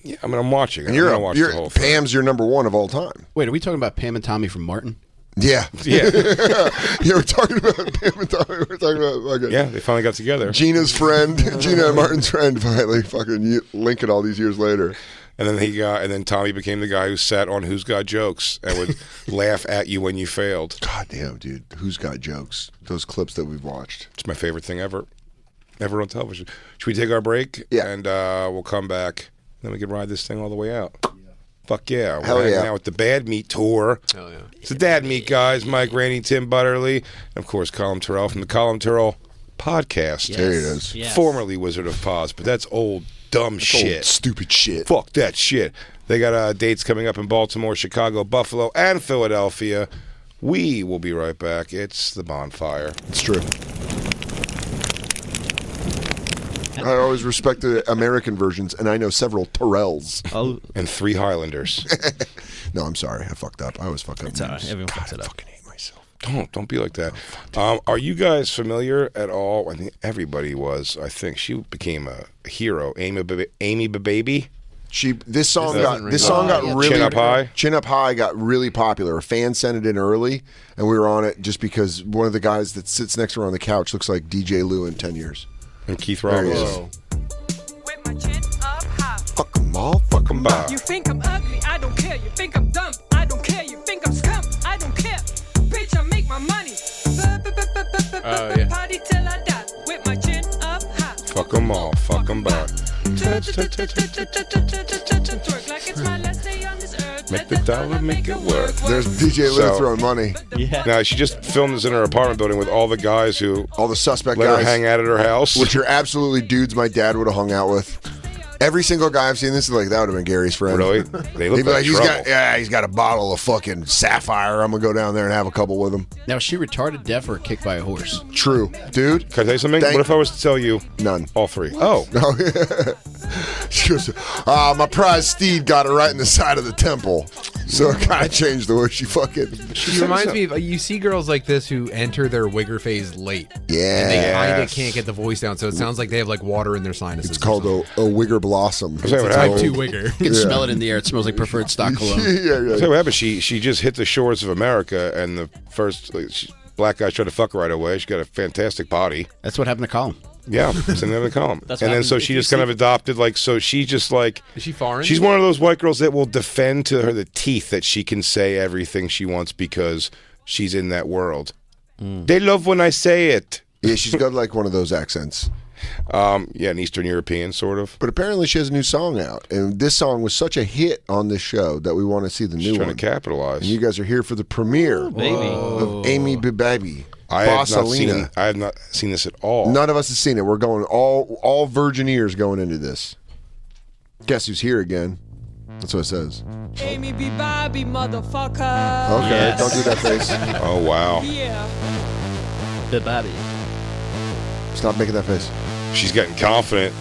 Yeah, I mean, I'm watching. And I'm gonna watch the whole thing. Pam's your number one of all time. Wait, are we talking about Pam and Tommy from Martin? Yeah, Yeah, yeah. We're talking about Pam and Tommy. We're talking about fucking yeah. They finally got together. Gina's friend, Gina and Martin's friend, finally fucking Lincoln all these years later. And then Tommy became the guy who sat on Who's Got Jokes and would laugh at you when you failed. God damn, dude, who's got jokes? Those clips that we've watched. It's my favorite thing ever on television. Should we take our break? Yeah. And we'll come back. Then we can ride this thing all the way out. Fuck yeah. We're Hell hanging yeah. out with the Bad Meat Tour. Hell yeah. It's the Dad Meat guys, Mike, Rainey, Tim Butterly, and of course Colum Tyrrell from the Colum Tyrrell podcast. There it is. Yes. Formerly Wizard of Paz, but that's old dumb shit. Old stupid shit. Fuck that shit. They got dates coming up in Baltimore, Chicago, Buffalo, and Philadelphia. We will be right back. It's the Bonfire. It's true. I always respect the American versions, and I know several Tyrrells. Oh, And 3 Highlanders. No, I'm sorry. I fucked up. I always fuck up. it's alright. names. Everyone God, fucks it I up. fucking hate myself. Don't be like that. Are you guys familiar at all? I think everybody was. I think she became a hero. Amy Baby. This song got yeah. really Chin Up High? Chin Up High got really popular. A fan sent it in early, and we were on it just because one of the guys that sits next to her on the couch looks like DJ Lou in 10 years. And Keith There he Roberts. is. With my chin up high. Fuck 'em all, fuck 'em Bye. You think I'm ugly, I don't care. You think I'm dumb, I don't care. You think I'm scum, I don't care. Bitch, I make my money. yeah. Party till I die. With my chin up high. Fuck 'em all. Fuck 'em back. Twerk like it's my last day on this earth. Make the dollar make it work. There's DJ Lou So- throwing money. Yeah. Now, she just filmed this in her apartment building with all the guys who All the suspect let her guys, hang out at her house. which are absolutely dudes my dad would have hung out with. Every single guy I've seen this is like, that would have been Gary's friend. Really? They He'd look be like like, trouble. he's got a bottle of fucking Sapphire. I'm gonna go down there and have a couple with him. Now, is she retarded, deaf, or kicked by a horse? True, dude. Can I tell you something? Thank- What if I was to tell you None. all 3? Oh. She goes, my prize steed got her right in the side of the temple. So it kind of changed the way she fucking. She reminds me of you see girls like this who enter their wigger phase late. And they Yeah. kind of Yes. can't get the voice down, so it sounds like they have like water in their sinuses. It's called a wigger blossom. I'll tell you what type happened. 2 wigger. You can smell it in the air. It smells like preferred stock cologne. yeah. I'll tell you what happened. She just hit the shores of America, and the first black guy tried to fuck her right away. She got a fantastic body. That's what happened to Colum. Yeah, it's in the column. That's And what then happens so if she you just kind of see- adopted, like, so she just like, Is she foreign? she's one of those white girls that will defend to her the teeth that she can say everything she wants because she's in that world. They love when I say it. Yeah, she's got like one of those accents. Yeah, an Eastern European sort of. But apparently she has a new song out. And this song was such a hit on this show that we want to see the She's new trying one. to capitalize. And you guys are here for the premiere Baby. of Amy Baby. I have not seen this at all. None of us has seen it. We're going all virgin ears going into this. Guess who's here again? That's what it says. Amy be Bobby, motherfucker. Okay, Yes. don't do that face. Oh wow, Yeah. The baby. Stop making that face. she's getting confident.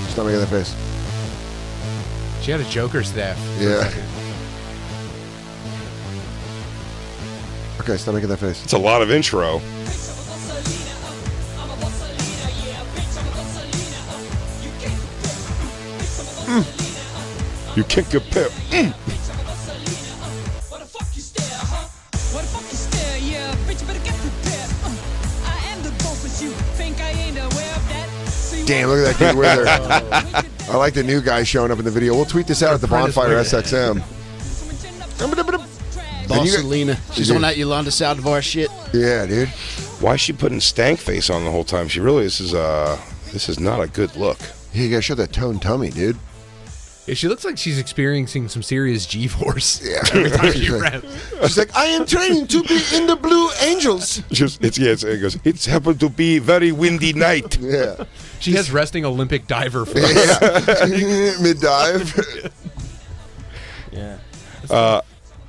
Stop making that face. She had a Joker staff. Yeah. Okay, stop making that face. It's a lot of intro. You can't get pip. What the fuck you stare, yeah, bitch, better get prepared. I am the dopest, you think I ain't aware of that? So you Damn, look at that dude with her. I like the new guy showing up in the video. We'll tweet this out at the Apprentice Bonfire Wiggins. SXM. Bossalina. She's on that Yolanda Saldivar shit. Yeah, dude. Why is she putting stank face on the whole time? She really this is not a good look. You gotta show that toned tummy, dude. Yeah, she looks like she's experiencing some serious G-force. Yeah. Every time she raps. She's like, I am training to be in the Blue Angels. It goes. It's happened to be very windy night. Yeah. She has resting Olympic diver for Yeah. Mid-dive. Yeah.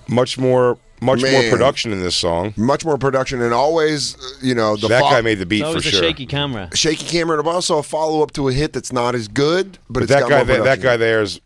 Much more Man. production in this song. Much more production, and always, the That guy made the beat So for it's a sure. shaky camera. shaky camera, but also a follow-up to a hit that's not as good, but it's That got guy, more that production. guy there is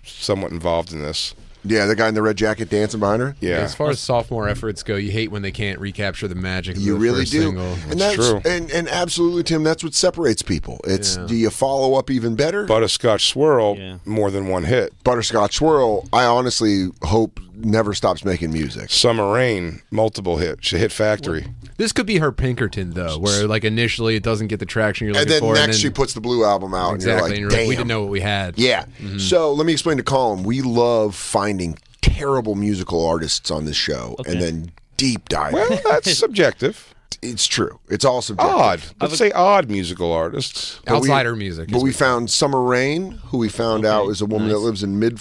somewhat involved in this. Yeah, the guy in the red jacket dancing behind her. Yeah, As far as sophomore efforts go, you hate when they can't recapture the magic of You the really first do, single. and that's true. And absolutely, Tim. That's what separates people. It's do you follow up even better? Butterscotch Swirl, Yeah. more than one hit. Butterscotch Swirl. I honestly hope never stops making music. Summer Rain, multiple hits. She hit Factory. This could be her Pinkerton, though, where like initially it doesn't get the traction you're And looking then for. next she puts the Blue album out, exactly, and you're like, damn. we didn't know what we had. Yeah. So let me explain to Colum. We love finding terrible musical artists on this show and then deep diving. Well, that's subjective. It's true. It's all subjective. Odd. Let's say odd musical artists. Outsider music. But we found Summer Rain, who we found out is a woman that lives in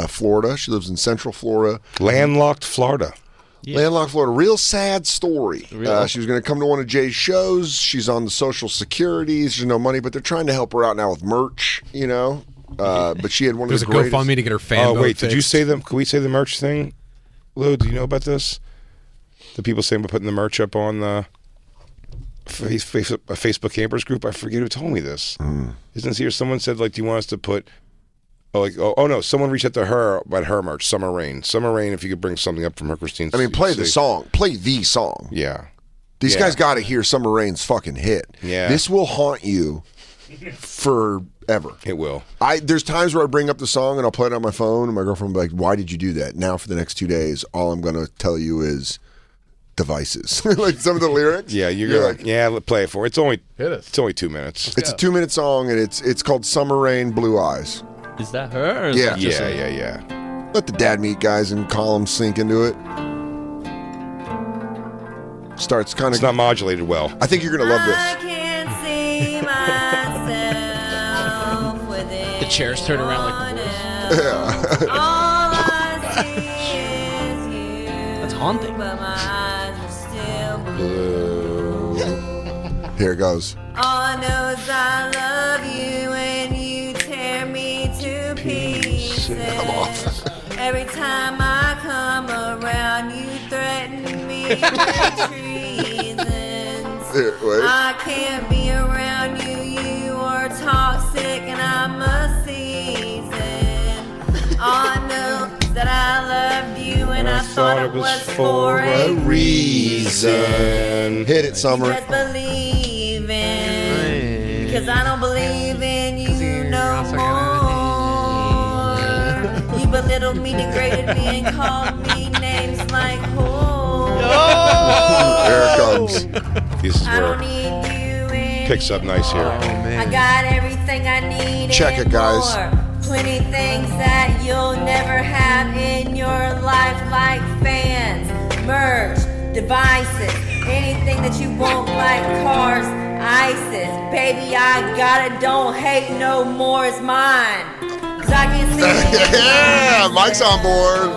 Florida. She lives in Central Florida. Landlocked Florida. Landlocked Florida. Real sad story. She was going to come to one of Jay's shows. She's on the Social Security. There's no money, but they're trying to help her out now with merch, But she had one There's of a the greatest. GoFundMe to get her fan Oh, vote wait. Did you fixed. say them? Can we say the merch thing? Lou, do you know about this? The people saying we're putting the merch up on the Facebook campers group. I forget who told me this. Isn't here someone said like, do you want us to put? Oh no! Someone reached out to her about her merch, Summer Rain. Summer Rain. If you could bring something up from her, Christine. I mean, play the song. Play the song. Yeah. These guys got to hear Summer Rain's fucking hit. Yeah. This will haunt you forever. It will. There's times where I bring up the song and I'll play it on my phone, and my girlfriend will be like, "Why did you do that?" Now for the next 2 days, all I'm going to tell you is devices, like some of the lyrics. Yeah, you're like, like, yeah. Play it for. It's only. Hit us. It's only 2 minutes. It's a 2-minute song, and it's called "Summer Rain, Blue Eyes." Is that her? Or is Yeah. that just Yeah. Let the Dad Meat guys and Column sink into it. Starts kind It's of. not modulated well. I think you're gonna love I this. can't see myself within The chairs turn around like the horse. all I see is you. That's haunting. But my eyes are still blue. Here it goes. All I know is I love you and you tear me to pieces. Every time I come around, you threaten me with treasons. Here, wait. I can't be around you, you are toxic and I'm a season. All I know is that I loved you and I thought it was for a reason. Hit it, Summer. just believe in. Because I don't believe in you no more. You belittled me, degraded me, and called me names like whore. There it comes. This is I don't where need you anymore. it picks up nice here. I got everything I need. Check and it, guys. more. 20 things that you'll never have in your life, like fans, merch, devices, anything that you want, like cars, ISIS. Baby, I got it. Don't hate no more. It's mine. 'Cause I can see Yeah, Mike's on board.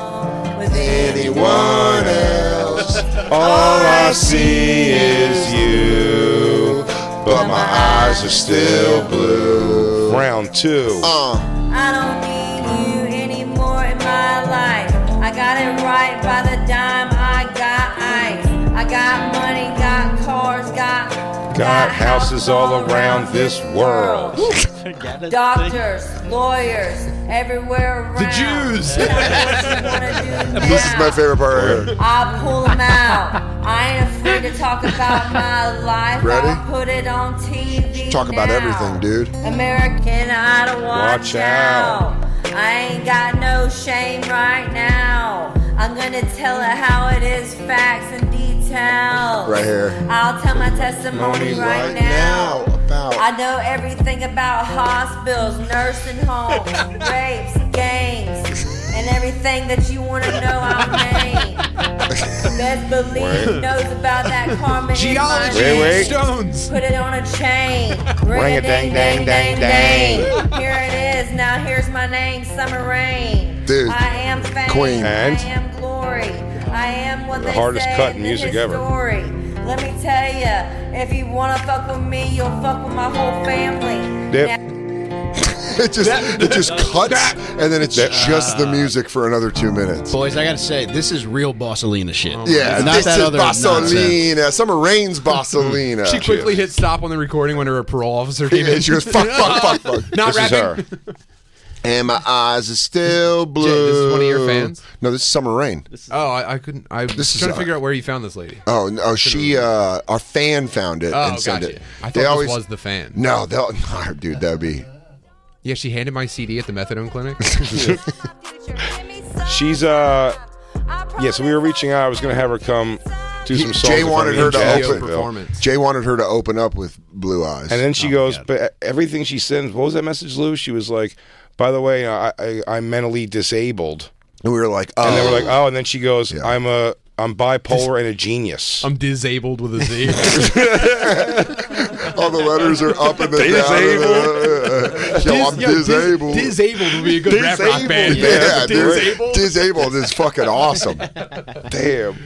with Anyone else? All I see is you, but my eyes are still blue. Round 2. I don't need you anymore in my life. I got it right by the dime. I got ice. I got money, got cars, got houses all around this world. Doctors, lawyers, everywhere around. The Jews. Tell me what you wanna do This is my now. favorite part right here. I'll pull them out. I ain't afraid to talk about my life. Ready? I'll put it on TV. Talk about now. everything, dude. American Idol, watch out. I ain't got no shame right now. I'm gonna tell it how it is, facts and details. Right here. I'll tell my testimony right now. about. I know everything about hospitals, nursing homes, rapes, gangs, and everything that you want to know I'll name. Best believe he knows about that karma in my Geology. name. Stones. Put it on a chain. Ring a dang dang dang dang. Here it is. is. Now here's my name, Summer Rain. Dude. I am fame. Queen. And? I am glory. I am what The they hardest say cut in in the music ever. story. Let me tell ya, if you wanna fuck with me, you'll fuck with my whole family. Yep. Now, It just cuts, and then it's just the music for another 2 minutes. Boys, I gotta say, this is real Bossalina shit. Yeah, not this that is other nonsense. Bossalina. Summer Rain's Bossalina. She quickly hit stop on the recording when her parole officer came in. She goes, fuck. Not This is rapping. her. And my eyes are still blue. This is one of your fans? No, this is Summer Rain. Oh, I couldn't. I was This is trying to figure out where you found this lady. Oh, no, she, our fan found it Oh, and sent gotcha. it. I thought They this always was the fan. No, they'll, dude, that'd be. Yeah, she handed my CD at the methadone clinic. She's so we were reaching out. I was gonna have her come do some songs. Jay with wanted me her in to Jacksonville. open. performance. Jay wanted her to open up with Blue Eyes. And then she goes, but everything she sends. What was that message, Lou? She was like, by the way, I'm mentally disabled. And we were like, oh. And then we're like, oh. And then she goes, Yeah. I'm bipolar and a genius. I'm disabled with a Z. all the letters are up and then down. I'm disabled. Disabled would be a good rap rock band. Yeah, dude. Disabled. Disabled is fucking awesome. Damn.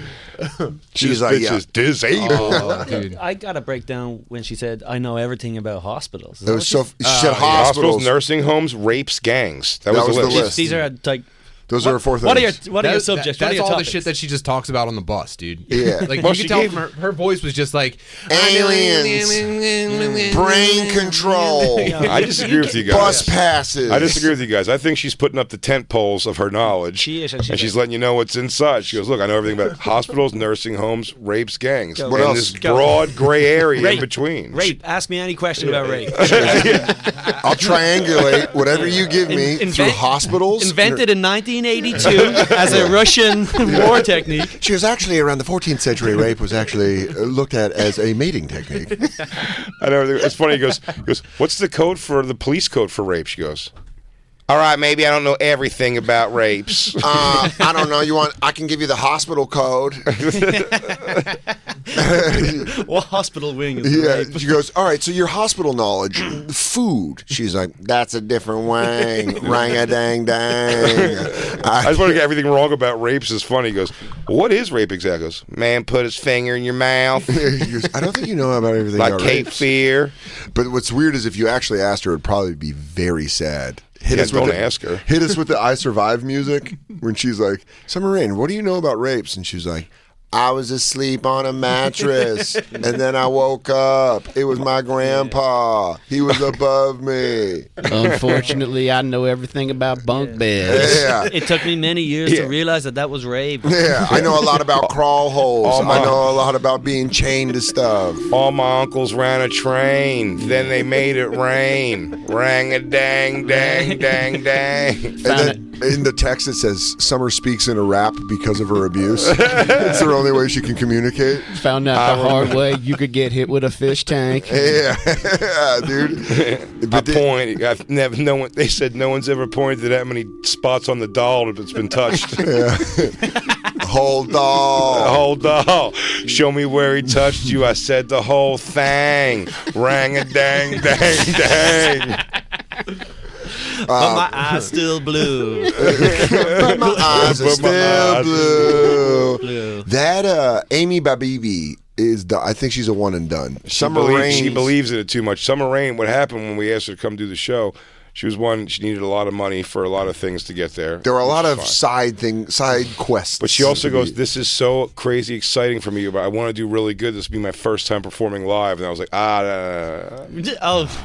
She's This like, bitch yeah. is disabled. Oh, dude. I got a breakdown when she said, "I know everything about hospitals." Is It that was what so. She said Hospitals, hospitals. nursing homes, rapes, gangs. That was the the list. list. These are like. Those are her four What are your things. What are your subjects? That's what are your all topics? the shit that she just talks about on the bus, dude. Yeah. Like Well, you she could tell gave- from her voice was just like Aliens. Brain control. I disagree with you guys. Bus passes. I disagree with you guys. I think she's putting up the tent poles of her knowledge. She is, and she's letting you know what's inside. She goes, look, I know everything about hospitals, nursing homes, rapes, gangs. Go. What and else? this Go. broad gray area Rape. in between. Rape. Ask me any question about rape. I'll triangulate whatever you give me through hospitals. Invented in 1982 as a Russian war technique. She was actually around the 14th century. Rape was actually looked at as a mating technique. I know. It's funny. He goes, what's the code for the police code for rape? She goes, all right, maybe I don't know everything about rapes. I don't know. I can give you the hospital code. What hospital wing is Yeah. rape? She goes, all right, so your hospital knowledge, food. She's like, that's a different wang. Rang-a-dang-dang. I just want to get everything wrong about rapes is funny. He goes, what is rape exactly? He goes, man put his finger in your mouth. He goes, I don't think you know about everything like about Cape rapes. Fear. But what's weird is if you actually asked her, it'd probably be very sad. Yeah, don't ask her. Hit us with the I Survive music when she's like, Summer Rain, what do you know about rapes? And she's like, I was asleep on a mattress and then I woke up. It was my grandpa. He was above me. Unfortunately, I know everything about bunk beds. Yeah. It took me many years Yeah. to realize that was rape. Yeah, I know a lot about crawl holes. Oh, my- I know a lot about being chained to stuff. All my uncles ran a train. Then they made it rain. Rang a dang, dang, dang, dang. And then in the text it says Summer speaks in a rap because of her abuse. It's the only way she can communicate. Found out the hard way you could get hit with a fish tank. Yeah, dude. I point. I've never. No one. They said no one's ever pointed to that many spots on the doll that's been touched. Whole doll. The whole doll. Show me where he touched you. I said the whole thing. Rang a dang, dang, dang. But my eyes still blue. But my eyes are But my still eyes blue. Blue. That Amy Babibi is I think she's a one and done. Summer Rain. She believes in it too much. Summer Rain. What happened when we asked her to come do the show? She was one. She needed a lot of money for a lot of things to get there. There were a lot which of is fine. side quests. But she also goes, this is so crazy exciting for me, but I want to do really good. This will be my first time performing live. And I was like, Oh,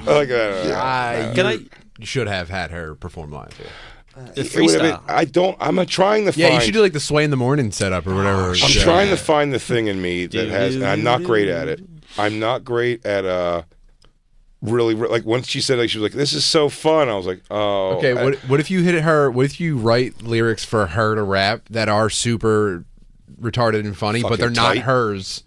like, You should have had her perform live. the it would have been- freestyle. I'm trying to find. Yeah, you should do like the Sway in the Morning setup or whatever. I'm trying to find the thing in me that has, and I'm not great at it. I'm not great at really like once she said, like, she was like, this is so fun. I was like, oh, Okay, what if you hit her? What if you write lyrics for her to rap that are super retarded and funny, but they're not tight. hers?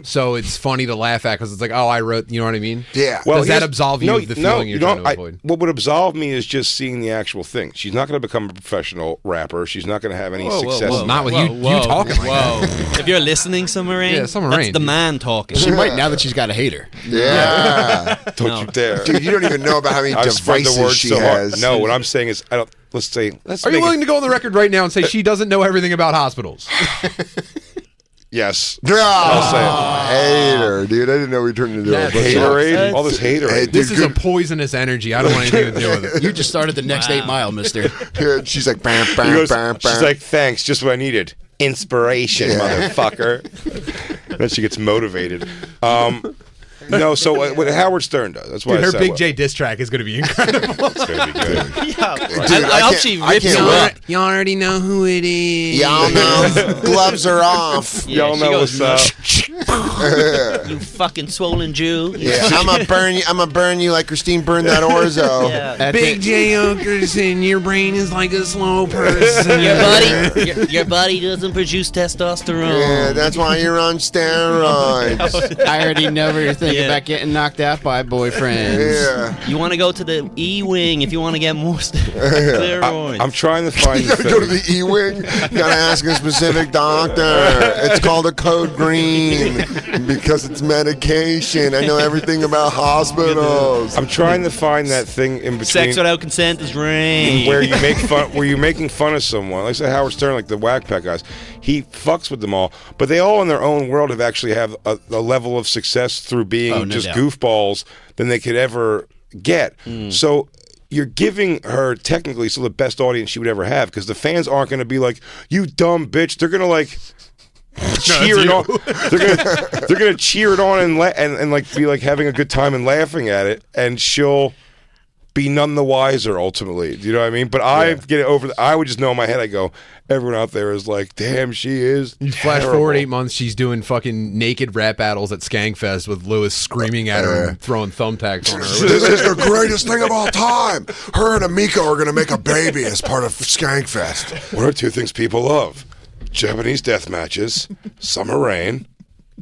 so it's funny to laugh at because it's like, oh, I wrote. You know what I mean? Yeah. Does that here's- absolve you of the feeling you're trying to avoid? What would absolve me is just seeing the actual thing. She's not going to become a professional rapper. She's not going to have any success. Well, not with you talking like that. If you're listening, Summer Rain, Yeah, Summer that's Rain, the dude. man talking. She might now that she's got a hater. Yeah. Don't you dare. Dude, you don't even know about how many I spread the devices word she so hard. has. No, what I'm saying is, let's Are you make willing it, to go on the record right now and say she doesn't know everything about hospitals? yes. Oh, hater, dude. I didn't know we turned into a bunch of- Haterade, all this haterade. Hey, This dude, is a good- poisonous energy. I don't want anything to do with it. You just started the next 8 Mile, mister. Yeah, she's like, bam, He bam, goes- bam, bam. she's like, thanks, just what I needed. Inspiration, motherfucker. Then she gets motivated. No, so what Howard Stern does. That's why Dude, I her said Big what- J diss track is going to be incredible. It's going to be good. Dude, I hope can't- she I rips can't you wait. up. You already know who it is. Y'all know gloves are off. Yeah, Y'all she know goes, what's up. You fucking swollen Jew. Yeah, I'm gonna burn you. I'm gonna burn you like Christine burned that orzo. Yeah. Big J Okerson, your brain is like a slow person. Your body doesn't produce testosterone. Yeah, that's why you're on steroids. I already know you're thinking Yeah. about getting knocked out by boyfriends. Yeah. You want to go to the E-wing if you want to get more steroids. I'm trying to find You the gotta go to thing. the E-wing. You gotta ask a specific doctor. It's called a code green because it's medication. I know everything about hospitals. I'm trying to find that thing in between. Sex without consent is rain. where you make fun, where you're making fun of someone, like say Howard Stern, like the Whack Pack guys, he fucks with them all, but they all in their own world have actually have a level of success through being Oh, no just doubt. goofballs than they could ever get. So you're giving her technically still the best audience she would ever have because the fans aren't going to be like, you dumb bitch. They're going to like cheer it on. They're gonna cheer it on and like be like having a good time and laughing at it, and she'll be none the wiser ultimately. Do you know what I mean? But I get it over. I would just know in my head. I go, everyone out there is like, damn, she is. You flash terrible. forward 8 months, she's doing fucking naked rap battles at Skankfest with Lewis screaming at her and throwing thumbtacks on her. This is the greatest thing of all time. Her and Amika are gonna make a baby as part of Skankfest. What are two things people love? Japanese death matches, summer rain.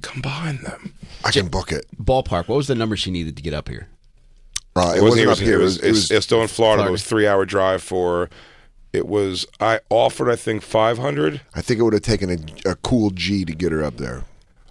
Combine them. I can book it. Ballpark. What was the number she needed to get up here? It wasn't up here. It was still in Florida. It was a 3-hour drive for. It was. I offered. I think 500. I think it would have taken a cool G to get her up there.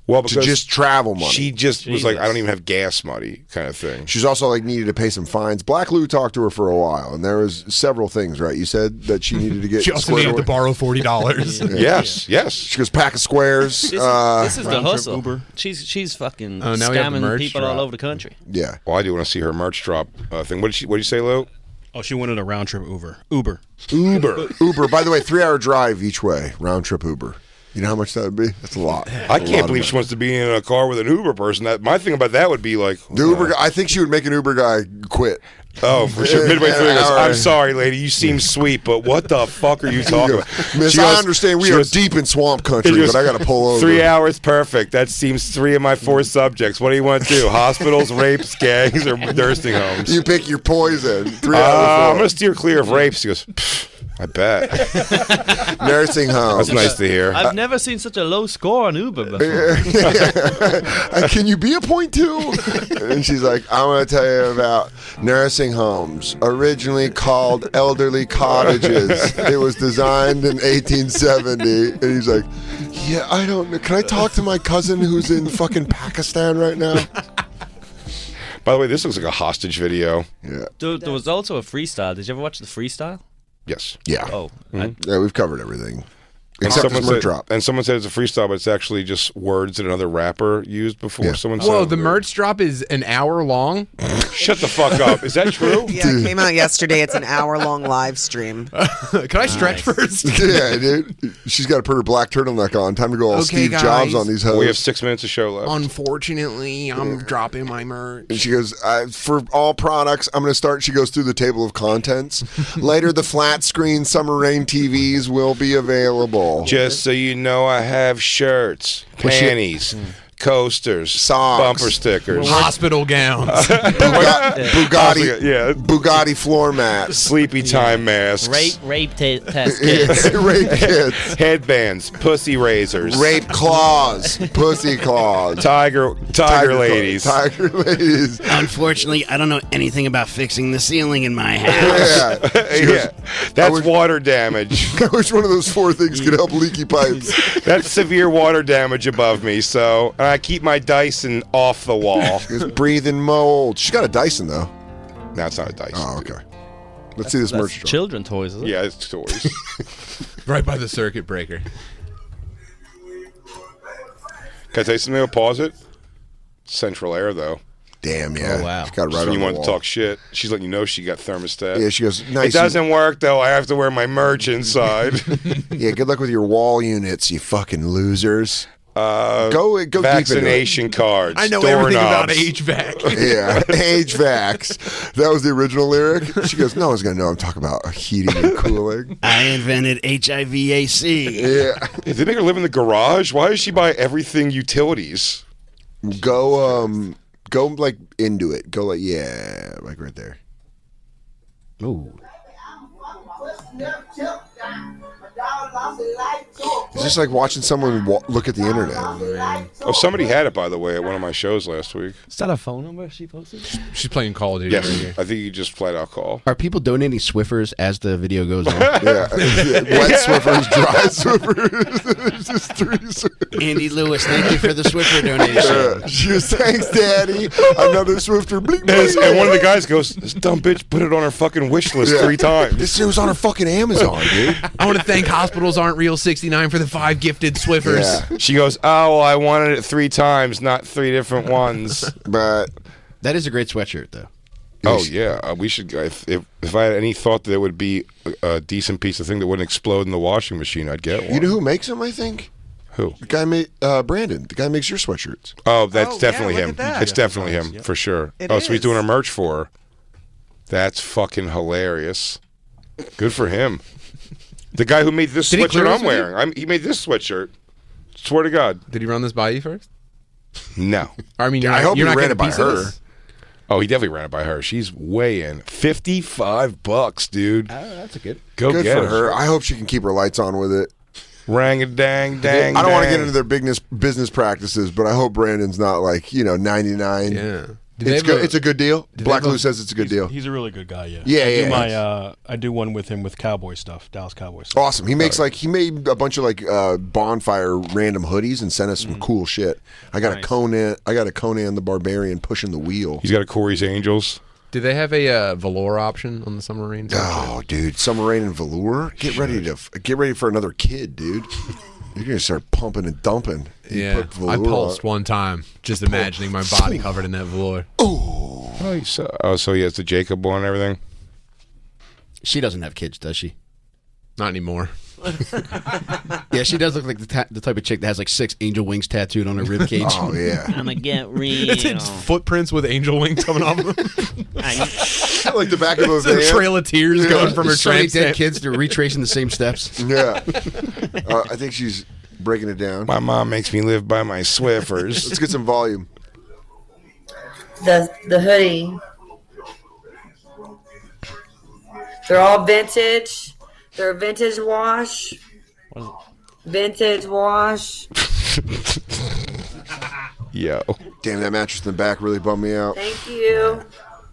Well, To because just travel money. she just was like, I don't even have gas money, kind of thing. She's also like needed to pay some fines. Black Lou talked to her for a while, and there was several things, right? You said that she needed to get. She also squared needed to away. borrow $40. Yes. She goes pack of squares. This is the Round trip hustle. Uber. She's fucking Oh, now we have the scamming merch people drop. all over the country. Yeah. Well, I do want to see her merch drop thing. What did you say, Lou? Oh, she wanted a round trip Uber. Uber. By the way, 3-hour drive each way, round trip Uber. You know how much that would be? That's a lot. I can't believe she wants to be in a car with an Uber person. That my thing about that would be like The Uber guy, I think she would make an Uber guy quit. Oh, for sure. Midway through, he goes, All I'm right. sorry, lady. You seem sweet, but what the fuck are you talking about? Miss, She I goes- understand we she are goes- deep in swamp country, she goes, but I got to pull over. 3 hours, perfect. That seems 3 of my 4 subjects. What do you want to do? Hospitals, rapes, gangs, or nursing homes? You pick your poison. 3 I'm hours. going to steer clear of rapes. He goes, "Pfft, I bet. Nursing home. That's nice to hear. I've never seen such a low score on Uber before. Can you be a 0.2? And she's like, I'm going to tell you about nursing homes, originally called elderly cottages. It was designed in 1870. And he's like, yeah, I don't know. Can I talk to my cousin who's in fucking Pakistan right now? By the way, this looks like a hostage video. Yeah. There was also a freestyle. Did you ever watch the freestyle? Yes. Yeah. Oh, Yeah, we've covered everything. And Except someone, this merch said, drop. and someone said it's a freestyle, but it's actually just words that another rapper used before. Yeah. Someone Whoa, said, the merch drop is an hour long? Shut the fuck up. Is that true? Yeah, it came out yesterday. It's an hour-long live stream. Can I stretch first? Yeah, dude. She's got to put her black turtleneck on. Time to go all Okay, Steve guys. Jobs on these hoes. We have 6 minutes of show left. Unfortunately, I'm dropping my merch. And she goes, for all products, I'm going to start. She goes through the table of contents. Later, the flat screen Summer Rain TVs will be available. Just so you know, I have shirts, panties, coasters, Socks. bumper stickers, Hospital gowns. Bugatti floor mats, sleepy time masks, rape test kits, rape kits, headbands, pussy razors, rape claws, pussy claws, tiger ladies. Tiger ladies. Unfortunately, I don't know anything about fixing the ceiling in my house. Yeah, that's water damage. I wish one of those 4 things could help leaky pipes. That's severe water damage above me, so I keep my Dyson off the wall. It's breathing mold. She's got a Dyson, though. No, it's not a Dyson. Oh, okay. Let's see this merch. Children toys, is it? Yeah, it's toys. Right by the circuit breaker. Can I tell you something? I'll pause it. Central Air, though. Damn, yeah. Oh, wow. She's got it right When on you the want wall. to talk shit, she's letting you know she got thermostat. Yeah, she goes, nice. It doesn't work, though. I have to wear my merch inside. Yeah, good luck with your wall units, you fucking losers. Go deep into it. Vaccination cards. I know doorknobs. everything about HVAC. Yeah, HVACs. That was the original lyric. She goes, no one's going to know I'm talking about heating and cooling. I invented HIV-AC. Yeah. If they make her live in the garage, why does she buy everything utilities? Go like into it. Go like, yeah, like right there. Ooh. It's just like watching someone look at the internet. Oh, somebody had it, by the way, at one of my shows last week. Is that a phone number she posted? She's playing Call of Duty Yes, right here. I think you just flat out call. Are people donating Swiffers as the video goes on? Yeah. Wet Swiffers, dry Swiffers. There's just 3 Swiffers. Andy Lewis, thank you for the Swiffer donation. She goes, thanks, Daddy. Another Swifter. Bleep, Yes, bleep. and one of the guys goes, this dumb bitch put it on her fucking wish list 3 times. This shit was on her fucking Amazon, dude. I want to thank Hospitals Aren't Real 69 for the 5 gifted Swiffers. Yeah. She goes, oh, well, I wanted it 3 times, not 3 different ones. But That is a great sweatshirt, though. Oh, yeah. We should. If I had any thought that there would be a decent piece of thing that wouldn't explode in the washing machine, I'd get one. you know who makes them, I think? Who? The guy made Brandon. The guy makes your sweatshirts. Oh, that's Oh, definitely yeah, him. look at that. It's definitely him, for sure. It So he's is. doing our merch for her. That's fucking hilarious. Good for him. The guy who made this Did he clear sweatshirt this I'm with you? wearing, he made this sweatshirt. Swear to God. Did he run this by you first? No. I mean, I hope you're he not ran getting it by a piece of her. this? Oh, he definitely ran it by her. She's way in. $55, dude. That's a good. Go Good get for it. her. I hope she can keep her lights on with it. Rang a dang dang. I don't want to get dang. into their business practices, but I hope Brandon's not like 99. Yeah. It's good. It's a good deal. Black Lou says it's a good deal. He's a really good guy. Yeah. Yeah, I do one with him with cowboy stuff, Dallas Cowboy stuff. Awesome. He makes he made a bunch of Bonfire random hoodies and sent us some cool shit. I got a Conan the Barbarian pushing the wheel. He's got a Corey's Angels. Do they have a velour option on the Summer Rain? Oh, dude, Summer Rain and velour. Get ready for another kid, dude. You're gonna start pumping and dumping. You Yeah, put velour I on. pulsed one time, just imagining my body covered in that velour. So he has the Jacob one and everything. She doesn't have kids, does she? Not anymore. Yeah, she does look like the type of chick that has like 6 angel wings tattooed on her rib cage. Oh yeah, I'ma get real. It's footprints with angel wings coming off of them. like the back of a It's a van. trail of tears going from her So many tramp dead stamp. kids. They're retracing the same steps. Yeah, I think she's breaking it down. My mom makes me live by my Swiffers. Let's get some volume. The hoodie. They're all vintage. They're a vintage wash. Vintage wash. Yo. Damn, that mattress in the back really bummed me out. Thank you.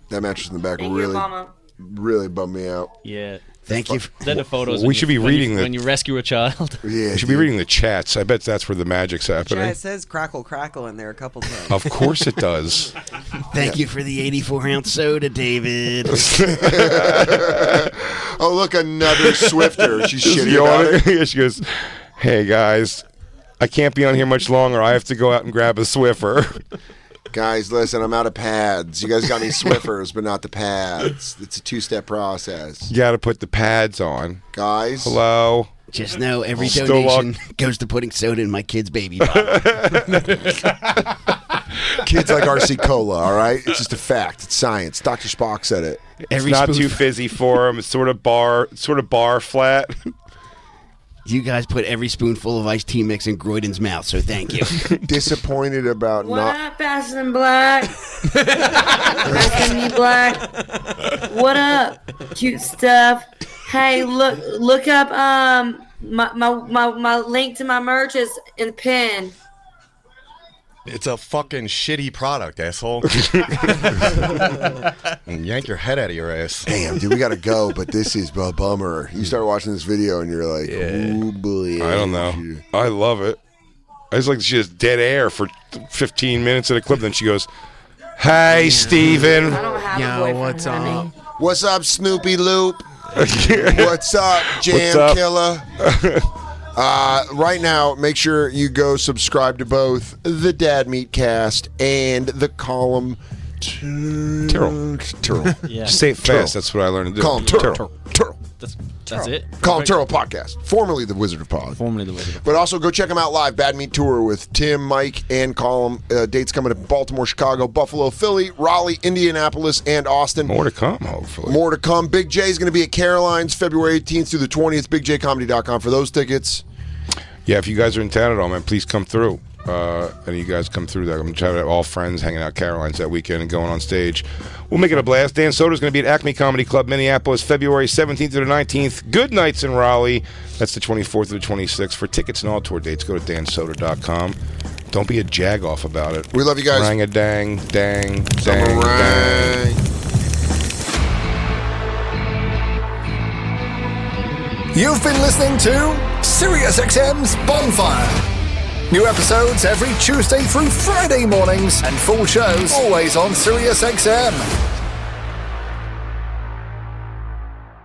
That mattress in the back Thank you, Mama. really bummed me out. Yeah. Thank you. Then the photos. We when should you- be when you- reading the- when you rescue a child. Yeah, We should be reading the chats. I bet that's where the magic's happening. Yeah, it says crackle crackle in there a couple times. Of course it does. Thank you for the 84-ounce soda, David. Oh, look, another Swifter. She's She's shitty about it. yawning. She goes, hey, guys, I can't be on here much longer. I have to go out and grab a Swiffer. Guys, listen, I'm out of pads. You guys got any Swiffers, but not the pads. It's a 2-step process. You got to put the pads on. Guys. Hello? Just know every Still donation goes to putting soda in my kid's baby bottle. Kids like RC Cola, all right? It's just a fact. It's science. Dr. Spock said it. It's not too fizzy for them. It's sort of bar flat. You guys put every spoonful of iced tea mix in Groydon's mouth, so thank you. Disappointed about What not. up, Faster than Black? Faster than you, Black. What up, cute stuff? Hey, look up my link to my merch is in the pin. It's a fucking shitty product, asshole. And yank your head out of your ass. Damn, dude, we gotta go, but this is a bummer. You start watching this video and you're like, oh boy. I don't know. I love it. I just like she has dead air for 15 minutes at a clip. Then she goes, "Hey, Steven. I don't have a boyfriend, honey. What's up, Snoopy Loop? What's up, Jam What's up? Killer? Right now, make sure you go subscribe to both the Dad Meat Cast and the Colum Tyrrell. Yeah. Just say it fast. That's what I learned to do. Colum Tyrrell. That's it. Colum Tyrrell Podcast, formerly the Wizard of Pod. Formerly the Wizard of But also go check them out live. Bad Meat Tour with Tim, Mike, and Colum. Dates coming to Baltimore, Chicago, Buffalo, Philly, Raleigh, Indianapolis, and Austin. More to come, hopefully. More to come. Big J is going to be at Caroline's February 18th through the 20th. BigJComedy.com for those tickets. Yeah, if you guys are in town at all, man, please come through. And you guys come through that. I'm trying to have all friends hanging out at Caroline's that weekend and going on stage. We'll make it a blast. Dan Soder's going to be at Acme Comedy Club, Minneapolis, February 17th to the 19th. Good nights in Raleigh. That's the 24th to the 26th. For tickets and all tour dates, go to dansoder.com. Don't be a jag-off about it. We love you guys. Rang-a-dang, dang, Summer dang, rang. dang. You've been listening to SiriusXM's Bonfire. New episodes every Tuesday through Friday mornings and full shows always on SiriusXM.